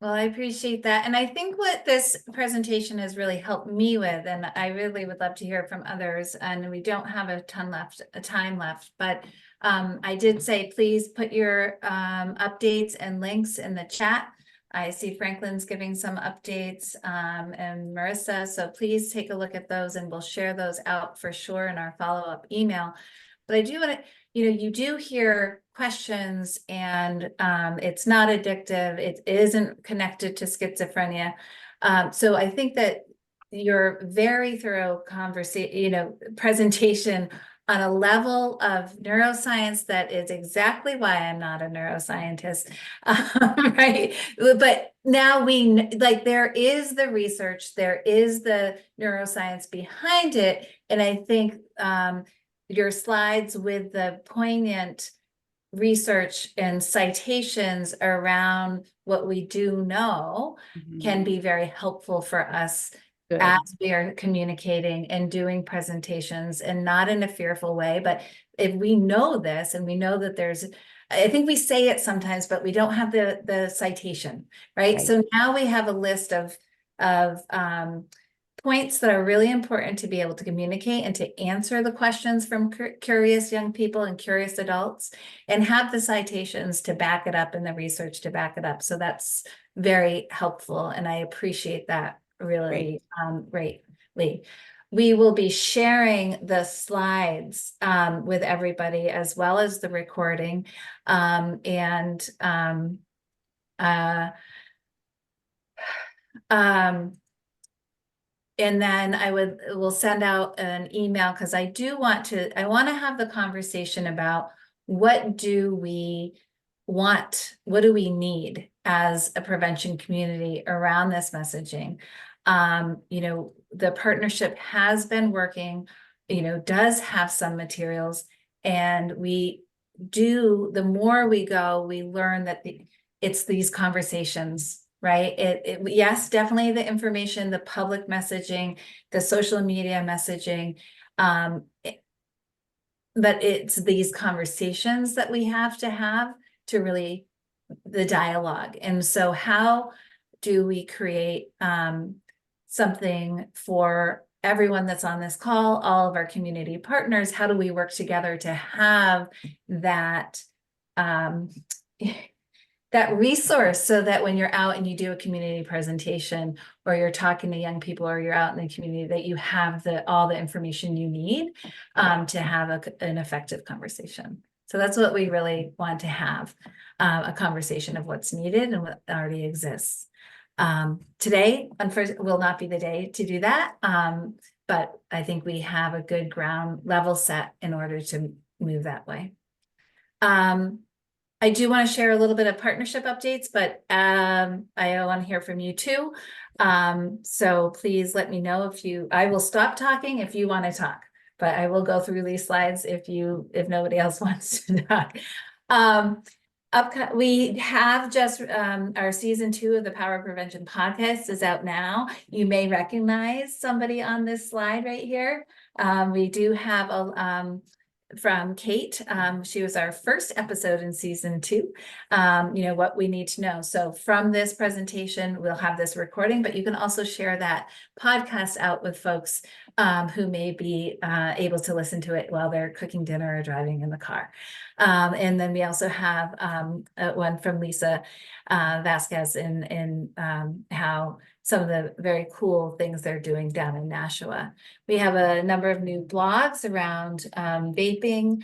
Well, I appreciate that. And I think what this presentation has really helped me with, and I really would love to hear from others, and we don't have a time left, but I did say, please put your updates and links in the chat. I see Franklin's giving some updates and Marissa, so please take a look at those and we'll share those out for sure in our follow-up email. But I do want to, you do hear questions and it's not addictive. It isn't connected to schizophrenia. So I think that your very thorough presentation on a level of neuroscience that is exactly why I'm not a neuroscientist, right? But now there is the research, there is the neuroscience behind it. And I think your slides with the poignant research and citations around what we do know can be very helpful for us as we are communicating and doing presentations, and not in a fearful way. But if we know this and we know that I think we say it sometimes, but we don't have the citation, right? So now we have a list of points that are really important to be able to communicate and to answer the questions from curious young people and curious adults, and have the citations to back it up and the research to back it up. So that's very helpful, and I appreciate that really greatly. We will be sharing the slides with everybody, as well as the recording, and then we'll send out an email, because I want to have the conversation about what do we need as a prevention community around this messaging. The partnership has been working, does have some materials, and the more we go, we learn that it's these conversations. Right. Yes, definitely the information, the public messaging, the social media messaging. But it's these conversations that we have to really the dialogue. And so how do we create something for everyone that's on this call, all of our community partners? How do we work together to have that that resource, so that when you're out and you do a community presentation, or you're talking to young people, or you're out in the community, that you have all the information you need to have an effective conversation. So that's what we really want to have, a conversation of what's needed and what already exists. Today, unfortunately, will not be the day to do that, but I think we have a good ground level set in order to move that way. I do want to share a little bit of partnership updates, but I want to hear from you too. So please let me know I will stop talking if you want to talk, but I will go through these slides if nobody else wants to talk. We have just our season 2 of the Power of Prevention podcast is out now. You may recognize somebody on this slide right here. We do have from Kate. She was our first episode in season 2. What we need to know. So from this presentation, we'll have this recording, but you can also share that podcast out with folks who may be able to listen to it while they're cooking dinner or driving in the car. And then we also have one from Lisa Vasquez in how some of the very cool things they're doing down in Nashua. We have a number of new blogs around vaping.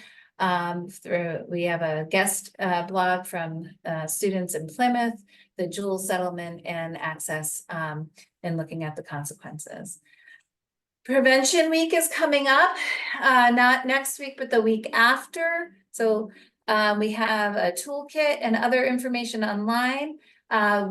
We have a guest blog from students in Plymouth, the Juul settlement and access, and looking at the consequences. Prevention Week is coming up, not next week, but the week after. So we have a toolkit and other information online.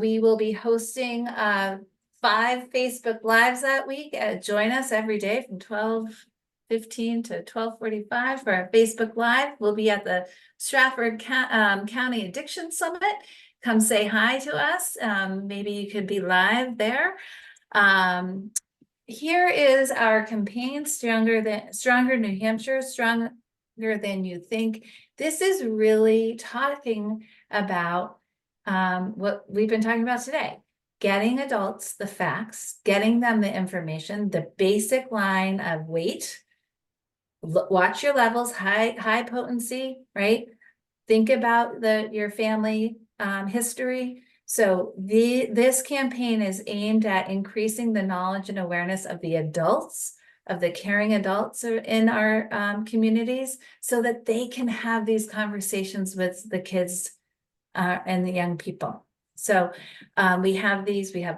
We will be hosting 5 Facebook Lives that week. Join us every day from 12:15 to 12:45 for a Facebook Live. We'll be at the Stratford County Addiction Summit. Come say hi to us. Maybe you could be live there. Here is our campaign, Stronger New Hampshire, Stronger Than You Think. This is really talking about what we've been talking about today. Getting adults the facts, getting them the information, the basic line of wait, watch your levels, high potency, right? Think about your family history. So this campaign is aimed at increasing the knowledge and awareness of the adults, of the caring adults in our communities, so that they can have these conversations with the kids and the young people. So we have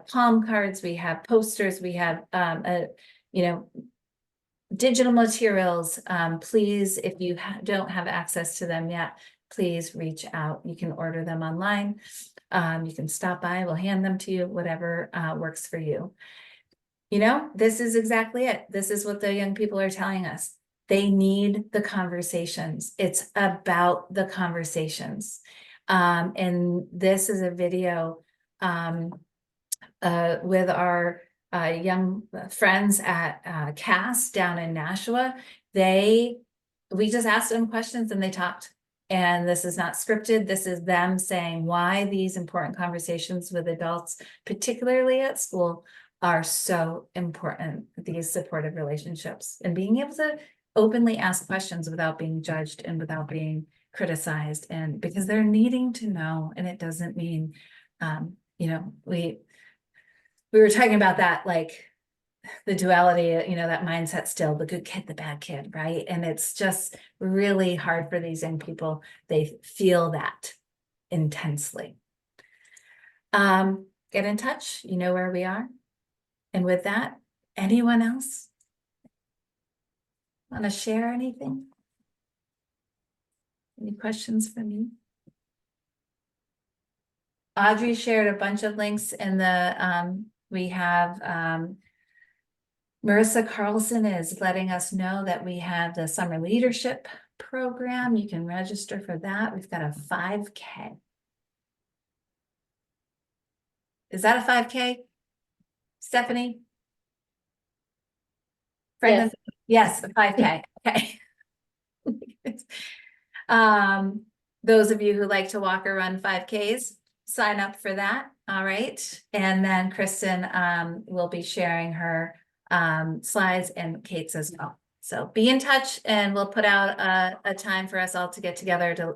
palm cards, we have posters, we have digital materials. Please, if you don't have access to them yet, please reach out. You can order them online. You can stop by, we'll hand them to you, whatever works for you. This is exactly it. This is what the young people are telling us. They need the conversations. It's about the conversations. And this is a video with our young friends at CAST down in Nashua. We just asked them questions and they talked. And this is not scripted. This is them saying why these important conversations with adults, particularly at school, are so important, these supportive relationships, and being able to openly ask questions without being judged and without being criticized, and because they're needing to know. And it doesn't mean, we were talking about that, like the duality, that mindset still, the good kid, the bad kid, right? And it's just really hard for these young people. They feel that intensely. Get in touch, you know where we are. And with that, anyone else want to share anything? Any questions for me? Audrey shared a bunch of links in the, we have, Marissa Carlson is letting us know that we have the summer leadership program. You can register for that. We've got a 5K. Is that a 5K? Stephanie? Yes. Yes, a 5K. Okay. Those of you who like to walk or run 5Ks, sign up for that. All right. And then Kristen will be sharing her slides, and Kate's as well. So be in touch, and we'll put out a time for us all to get together to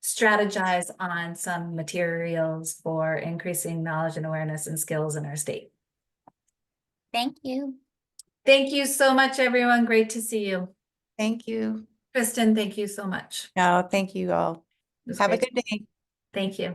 strategize on some materials for increasing knowledge and awareness and skills in our state. Thank you. Thank you so much, everyone. Great to see you. Thank you. Kristen, thank you so much. No, thank you all. Have a good day. Thank you.